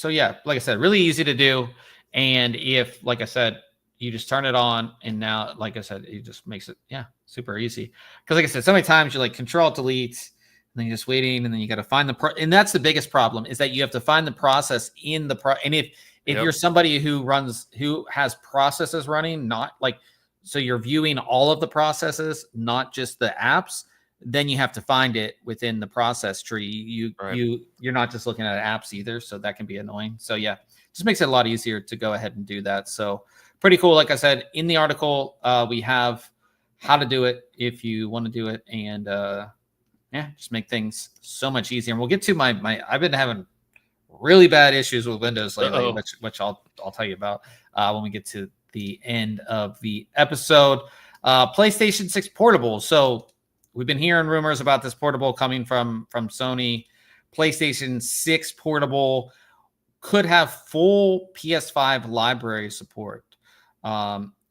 yeah, like I said, really easy to do. And if, like I said, you just turn it on, and now, like I said, it just makes it super easy. Because like I said, so many times you're like Control Delete, and then you're just waiting, and then you got to find and that's the biggest problem, is that you have to find the process in the and if you're somebody who has processes running, not like, so you're viewing all of the processes, not just the apps, then you have to find it within the process tree. You're not just looking at apps either, so that can be annoying. So yeah, just makes it a lot easier to go ahead and do that. So pretty cool. Like I said, in the article, we have how to do it if you want to do it, and just make things so much easier. And we'll get to my I've been having really bad issues with Windows lately, which I'll tell you about when we get to the end of the episode. PlayStation 6 portable. So we've been hearing rumors about this portable coming from Sony. PlayStation 6 portable could have full PS5 library support,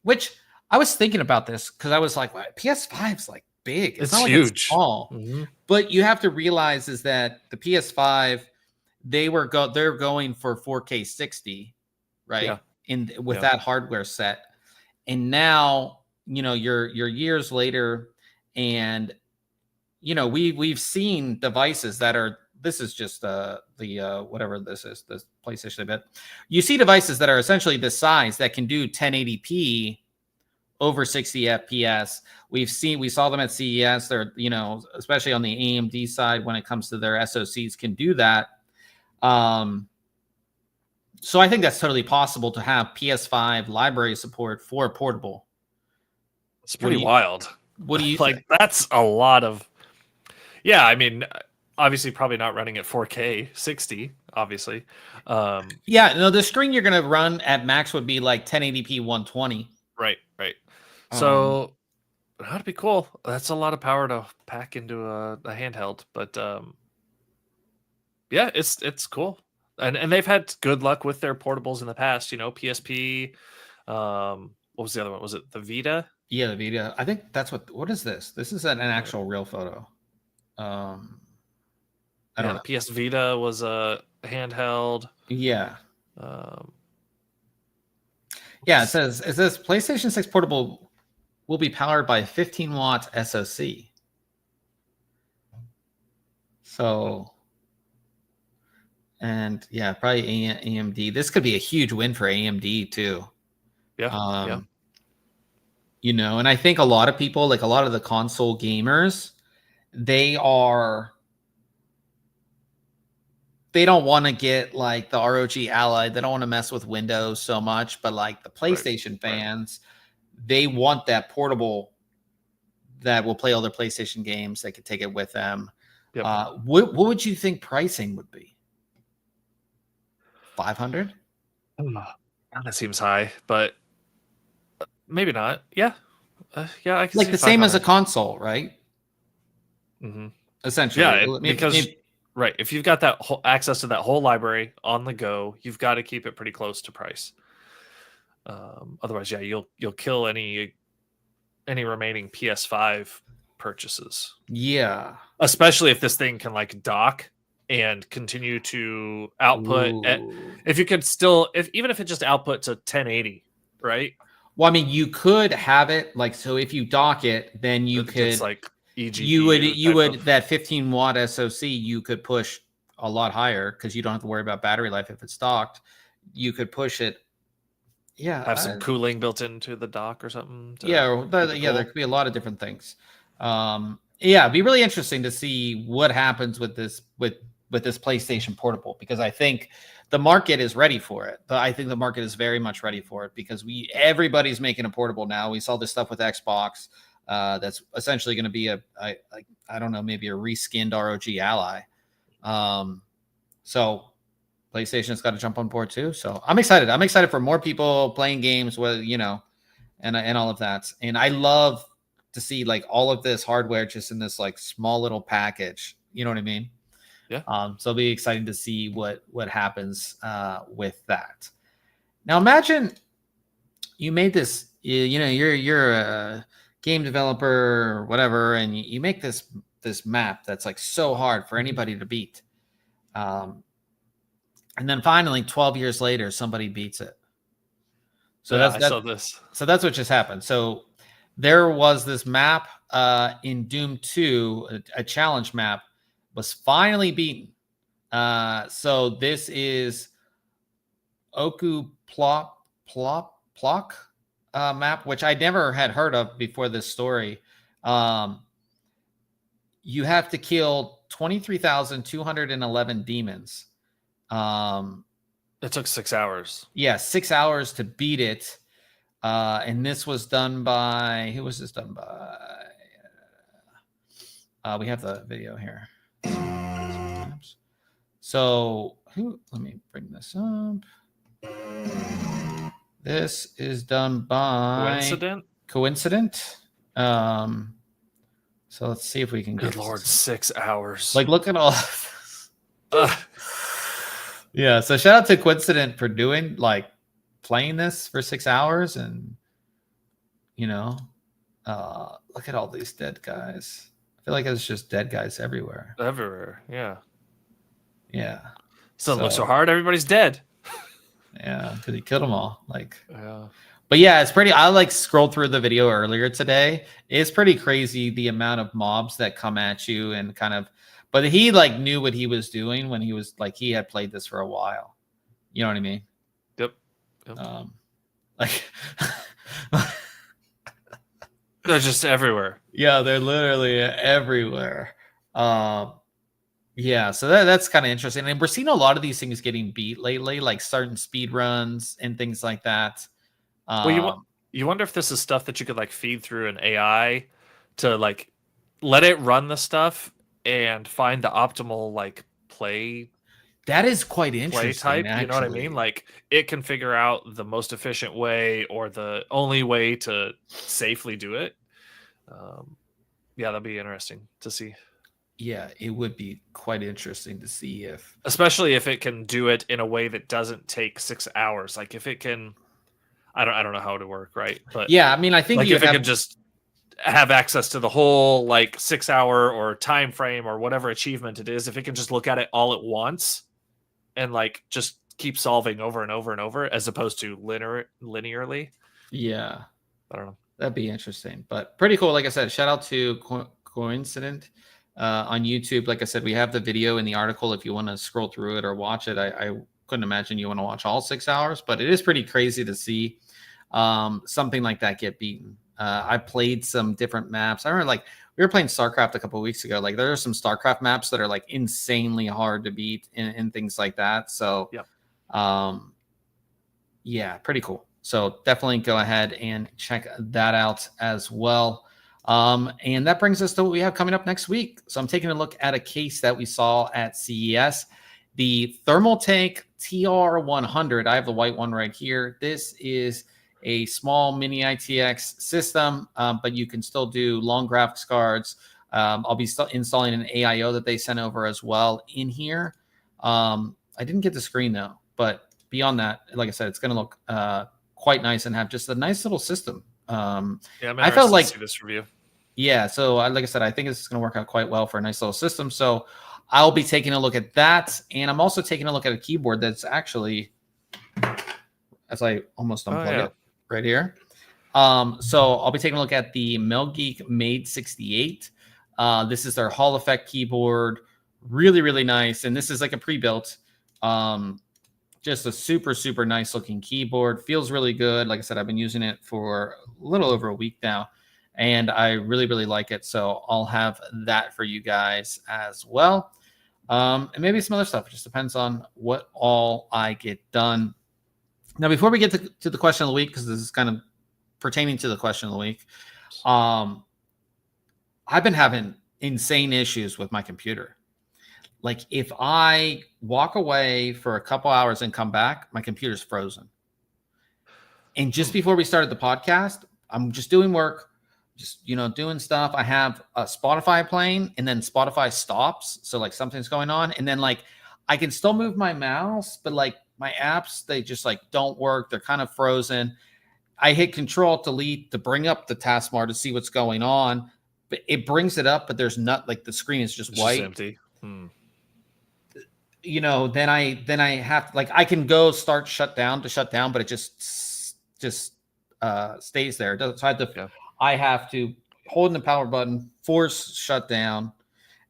which I was thinking about this because I was like, PS5's like big. It's not huge. Like it's small. Mm-hmm. But you have to realize is that the PS5, they're going for 4K 60, right? Yeah. With that hardware set. And now, you're years later, and we've seen devices that are, this is just the whatever this is, the PlayStation bit. You see devices that are essentially this size that can do 1080p over 60 FPS. We saw them at CES. They're, especially on the AMD side, when it comes to their SoCs, can do that. So I think that's totally possible to have PS5 library support for a portable. It's pretty wild. What do you think? That's a lot of. Yeah, I mean, obviously, probably not running at 4K 60. Obviously. The screen you're going to run at max would be like 1080p 120. Right. So that'd be cool. That's a lot of power to pack into a handheld, but it's cool. And they've had good luck with their portables in the past. PSP. What was the other one? Was it the Vita? Yeah, the Vita. I think that's what is this? This is an actual real photo. I don't know. The PS Vita was a handheld. Yeah. It says PlayStation 6 portable will be powered by a 15-watt SoC. So, and probably AMD. This could be a huge win for AMD too. Yeah. And I think a lot of people, like a lot of the console gamers, they don't want to get like the ROG Ally. They don't want to mess with Windows so much, but like the PlayStation fans, they want that portable that will play all their PlayStation games. They could take it with them. Yep. What would you think pricing would be? 500? That seems high, but maybe not. Yeah. I can like the same as a console, right? Mm-hmm. Essentially. Yeah, because right, if you've got that whole access to that whole library on the go, you've got to keep it pretty close to price. Otherwise, you'll kill any remaining PS5 purchases. Yeah, especially if this thing can like dock and continue to output Ooh. if you could still, even if it just output to 1080, right? Well, I mean, you could have it like, so if you dock it, then you It gets could, like you eGPU would that 15 watt SoC, you could push a lot higher because you don't have to worry about battery life if it's docked. You could push it. Yeah. have some cooling built into the dock or something. Yeah. There could be a lot of different things. Yeah, it'd be really interesting to see what happens with this, with this PlayStation Portable, because I think the market is ready for it. I think the market is very much ready for it because everybody's making a portable now. We saw this stuff with Xbox. That's essentially going to be I don't know, maybe a reskinned ROG Ally. So PlayStation's got to jump on board too. So I'm excited. I'm excited for more people playing games with, and all of that. And I love to see like all of this hardware just in this like small little package. You know what I mean? Yeah. So it'll be exciting to see what happens with that. Now imagine you made this, you're a game developer or whatever, and you make this map that's like so hard for anybody to beat. And then finally 12 years later, somebody beats it. So I saw this. So that's what just happened. So there was this map in Doom 2, a challenge map, was finally beaten. So this is Oku Plop map, which I never had heard of before this story. You have to kill 23,211 demons. It took 6 hours. Yeah, 6 hours to beat it. And this was done by, who was this done by? We have the video here. So let me bring this up. This is done by Coincident. So let's see if we can get. Good Lord, 6 hours. Like, look at all of this. Yeah, so shout out to Coincident for playing this for 6 hours, and look at all these dead guys. I feel like it's just dead guys everywhere. Yeah. Yeah. Doesn't look so hard. Everybody's dead. Yeah, because he killed them all. Yeah. But yeah, it's pretty. I scrolled through the video earlier today. It's pretty crazy the amount of mobs that come at you and kind of. But he knew what he was doing when he was he had played this for a while. You know what I mean? Yep. They're just everywhere. Yeah, they're literally everywhere. Yeah, so that's kind of interesting. And we're seeing a lot of these things getting beat lately, like certain speed runs and things like that. Well, you wonder if this is stuff that you could feed through an AI to let it run the stuff and find the optimal play. That is quite interesting. Play type, actually. You know what I mean? It can figure out the most efficient way or the only way to safely do it. Yeah, that'd be interesting to see. Yeah, it would be quite interesting to see especially if it can do it in a way that doesn't take 6 hours. If it can, I don't know how to work, right? But yeah, I mean, I think if it could just have access to the whole 6 hour or time frame or whatever achievement it is, if it can just look at it all at once and just keep solving over and over and over as opposed to linearly. Yeah, I don't know. That'd be interesting, but pretty cool. Like I said, shout out to Coincident on YouTube. Like I said, we have the video in the article if you want to scroll through it or watch it. I couldn't imagine you want to watch all 6 hours, but it is pretty crazy to see something like that get beaten. I played some different maps. I remember we were playing StarCraft a couple of weeks ago. There are some StarCraft maps that are insanely hard to beat and things like that. So, yep. Yeah, pretty cool. So definitely go ahead and check that out as well. And that brings us to what we have coming up next week. So I'm taking a look at a case that we saw at CES, the Thermaltake TR100. I have the white one right here. This is a small mini ITX system, but you can still do long graphics cards. I'll be installing an AIO that they sent over as well in here. I didn't get the screen though, but beyond that, like I said, it's going to look quite nice and have just a nice little system. Yeah, I felt to see this review. Yeah, so like I said, I think this is going to work out quite well for a nice little system. So I'll be taking a look at that. And I'm also taking a look at a keyboard that's actually, as I almost unplug it right here. So I'll be taking a look at the Melgeek Made 68. This is their Hall Effect keyboard. Really, really nice. And this is like a pre-built. Just a super, super nice looking keyboard. Feels really good. Like I said, I've been using it for a little over a week now, and I really, really like it. So I'll have that for you guys as well. And maybe some other stuff. It just depends on what all I get done. Now, before we get to the question of the week, because this is kind of pertaining to the question of the week, I've been having insane issues with my computer. Like if I walk away for a couple hours and come back, my computer's frozen. And just before we started the podcast, I'm just doing work, just, doing stuff. I have a Spotify playing and then Spotify stops. So like something's going on. And then like I can still move my mouse, but like my apps, they just like don't work. They're kind of frozen. I hit Control-Delete to bring up the taskbar to see what's going on. But it brings it up, but there's not like the screen is just white. Just empty. Then I have like I can go start shut down, but it just stays there. So I have to hold in the power button, force shut down,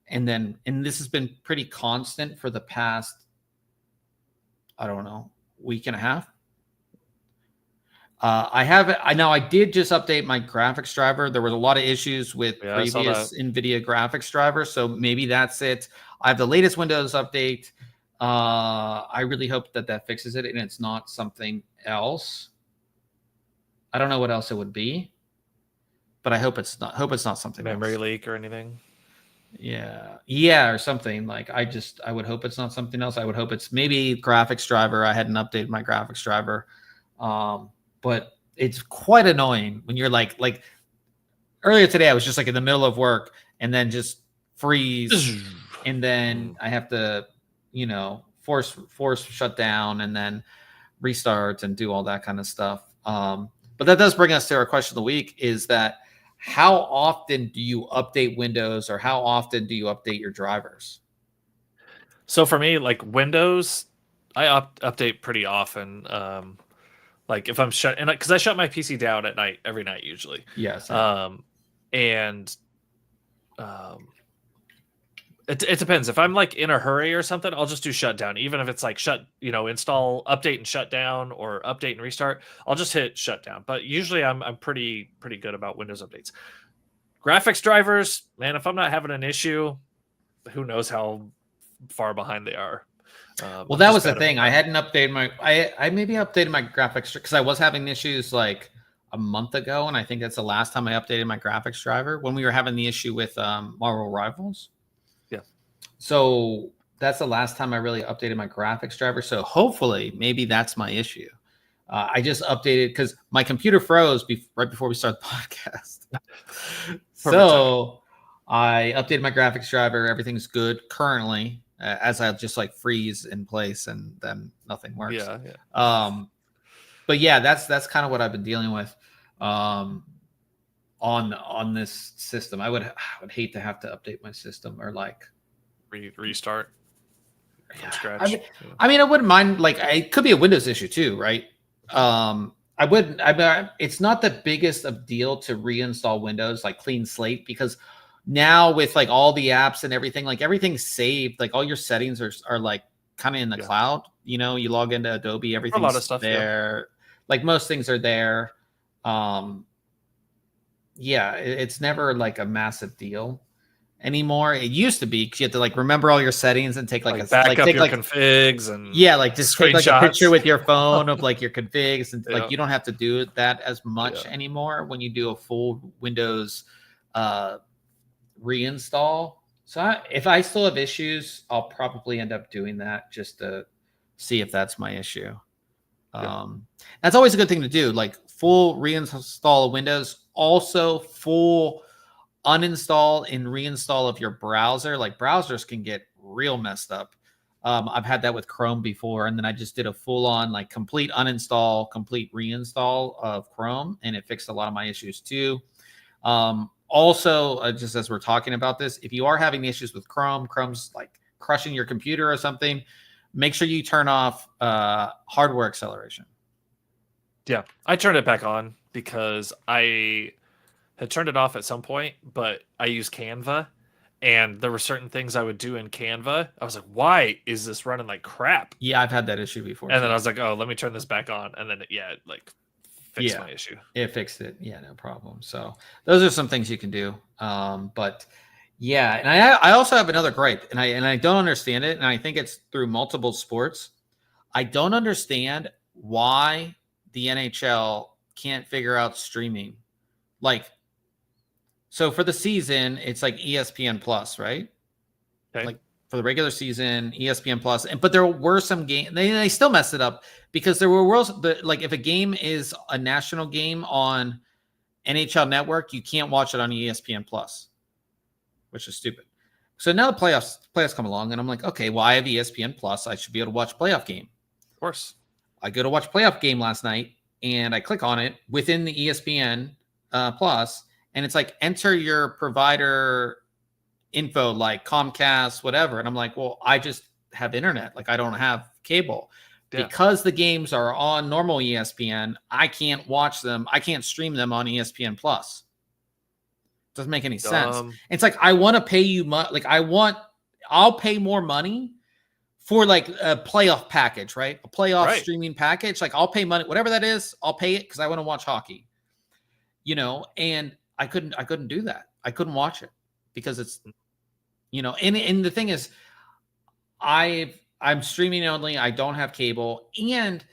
and this has been pretty constant for the past, I don't know, week and a half. I did just update my graphics driver. There was a lot of issues with previous NVIDIA graphics driver, so maybe that's it. I have the latest Windows update. I really hope that fixes it and it's not something else. I don't know what else it would be, but I hope it's not. Something memory else. Leak or anything. Yeah, or something like. I would hope it's not something else. I would hope it's maybe graphics driver. I hadn't updated my graphics driver, but it's quite annoying when you're like earlier today. I was just like in the middle of work and then just freeze, and then I have to force shut down and then restart and do all that kind of stuff. But that does bring us to our question of the week: is that how often do you update Windows, or how often do you update your drivers? So for me, like Windows, I update pretty often. Like if I'm because I shut my PC down at night every night usually. Yes. It depends. If I'm like in a hurry or something, I'll just do shutdown. Even if it's like install, update and shut down, or update and restart, I'll just hit shutdown. But usually I'm pretty good about Windows updates. Graphics drivers, man, if I'm not having an issue, who knows how far behind they are. Well, that was the thing. I hadn't updated I maybe updated my graphics because I was having issues like a month ago, and I think that's the last time I updated my graphics driver when we were having the issue with Marvel Rivals. So that's the last time I really updated my graphics driver. So hopefully, maybe that's my issue. I just updated because my computer froze right before we started the podcast. So I updated my graphics driver. Everything's good currently, as I just like freeze in place and then nothing works. But yeah, that's kind of what I've been dealing with on this system. I would hate to have to update my system or like restart from scratch. I mean, I wouldn't mind. Like, it could be a Windows issue too, right? I wouldn't. It's not the biggest of deal to reinstall Windows, like clean slate, because now with like all the apps and everything, like everything's saved. Like all your settings are like kind of in the cloud. You log into Adobe, everything's a lot of stuff there. Like most things are there. It's never like a massive deal anymore. It used to be because you had to like remember all your settings and take like a back up your configs and just take like a picture with your phone of like your configs, and like you don't have to do that as much anymore when you do a full Windows reinstall. So if I still have issues, I'll probably end up doing that just to see if that's my issue. That's always a good thing to do, like full reinstall of Windows, also full uninstall and reinstall of your browser. Like browsers can get real messed up. I've had that with Chrome before, and then I just did a full-on like complete uninstall, complete reinstall of Chrome, and it fixed a lot of my issues too. Also, just as we're talking about this, if you are having issues with Chrome's like crushing your computer or something, make sure you turn off hardware acceleration. Yeah, I turned it back on because I had turned it off at some point, but I use Canva, and there were certain things I would do in Canva. I was like, why is this running like crap? Yeah, I've had that issue before. And then I was like, oh, let me turn this back on. And then, it like fixed my issue. It fixed it. Yeah, no problem. So those are some things you can do. But yeah, and I also have another gripe, and I don't understand it, and I think it's through multiple sports. I don't understand why the NHL can't figure out streaming. Like, so for the season, it's like ESPN Plus, right? Okay. Like for the regular season, ESPN Plus, but there were some games. They still messed it up because there were worlds. But like if a game is a national game on NHL Network, you can't watch it on ESPN Plus, which is stupid. So now the playoffs come along, and I'm like, okay, well, I have ESPN Plus. I should be able to watch playoff game. Of course. I go to watch playoff game last night, and I click on it within the ESPN Plus, and it's like enter your provider info, like Comcast, whatever. And I'm like, well, I just have internet. Like I don't have cable. Yeah. Because the games are on normal ESPN, I can't watch them. I can't stream them on ESPN Plus. Doesn't make any sense. It's like, I want to pay you like I'll pay more money for like a playoff package, right? A playoff streaming package. Like I'll pay money, whatever that is, I'll pay it because I want to watch hockey. And I couldn't do that. I couldn't watch it because it's, and the thing is, I'm streaming only. I don't have cable, and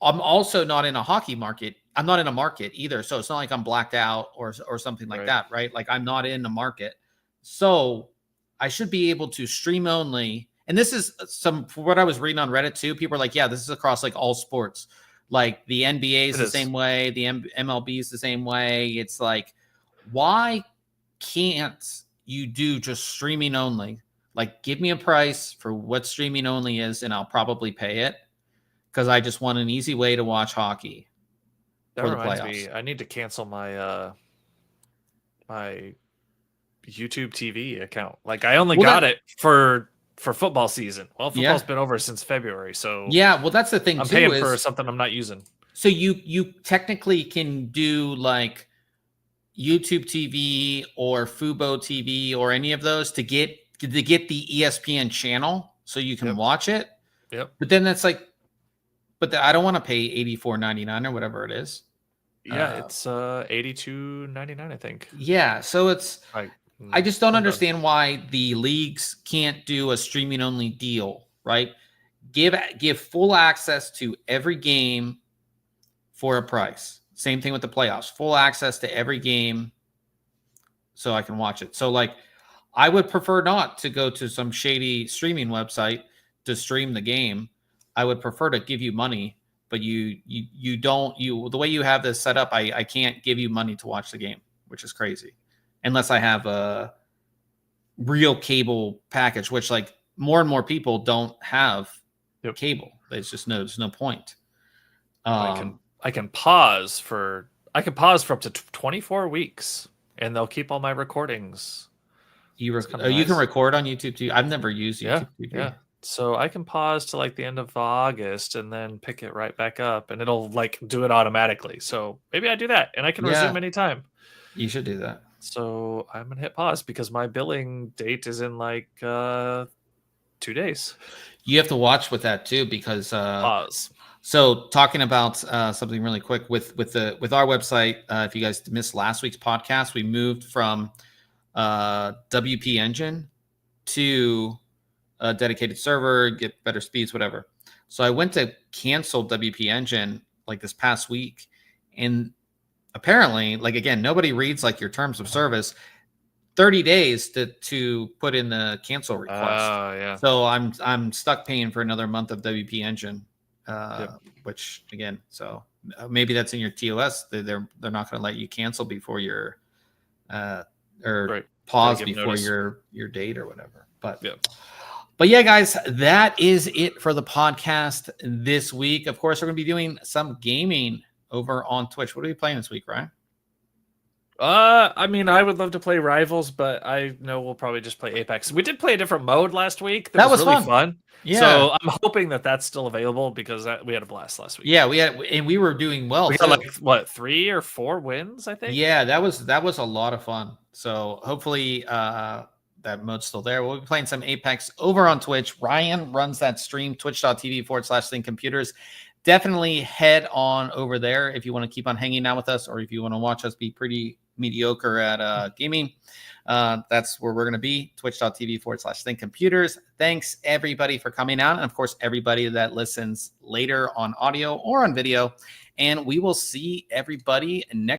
I'm also not in a hockey market. I'm not in a market either. So it's not like I'm blacked out or something like that, right? Like I'm not in the market. So I should be able to stream only. And this is what I was reading on Reddit too. People are like, yeah, this is across like all sports. Like the NBA is the same way. The MLB is the same way. It's like, why can't you do just streaming only? Like, give me a price for what streaming only is, and I'll probably pay it because I just want an easy way to watch hockey. That reminds me, I need to cancel my my YouTube TV account. Like, I only got it for football season. Well, football's been over since February, so yeah. Well, that's the thing. I'm paying for something I'm not using. So you technically can do like YouTube TV or Fubo TV or any of those to get the ESPN channel so you can watch it. Yep. But then that's like, I don't want to pay $84.99 or whatever it is. Yeah, it's $82.99, I think. Yeah, so it's I just don't understand why the leagues can't do a streaming only deal, right? Give full access to every game for a price. Same thing with the playoffs. Full access to every game so I can watch it. So like I would prefer not to go to some shady streaming website to stream the game. I would prefer to give you money, but the way you have this set up, I can't give you money to watch the game, which is crazy. Unless I have a real cable package, which like more and more people don't have cable. There's no point. I can pause for up to 24 weeks, and they'll keep all my recordings. You can record on YouTube too. I've never used YouTube TV. Yeah. So I can pause to like the end of August and then pick it right back up, and it'll like do it automatically. So maybe I do that, and I can resume anytime. You should do that. So I'm gonna hit pause because my billing date is in like 2 days. You have to watch with that too because pause. So talking about something really quick with our website, if you guys missed last week's podcast, we moved from WP Engine to a dedicated server, get better speeds, whatever. So I went to cancel WP Engine like this past week, and apparently, like again, nobody reads like your terms of service. 30 days to put in the cancel request. So I'm stuck paying for another month of WP Engine. Which again, so maybe that's in your TOS. They're not going to let you cancel before your pause before notice. your date or whatever. But yeah, guys, that is it for the podcast this week. Of course, we're going to be doing some gaming over on Twitch. What are we playing this week, Ryan? I mean, I would love to play Rivals, but I know we'll probably just play Apex. We did play a different mode last week. That was really fun. fun. Yeah. So I'm hoping that that's still available because we had a blast last week. Yeah, we were doing well. We got like what 3 or 4 wins, I think. Yeah, that was a lot of fun. So hopefully that mode's still there. We'll be playing some Apex over on Twitch. Ryan runs that stream, twitch.tv/ThinkComputers. Definitely head on over there if you want to keep on hanging out with us, or if you want to watch us be pretty mediocre at gaming. That's where we're going to be, twitch.tv/ThinkComputers. Thanks everybody for coming out, and of course everybody that listens later on audio or on video. And we will see everybody next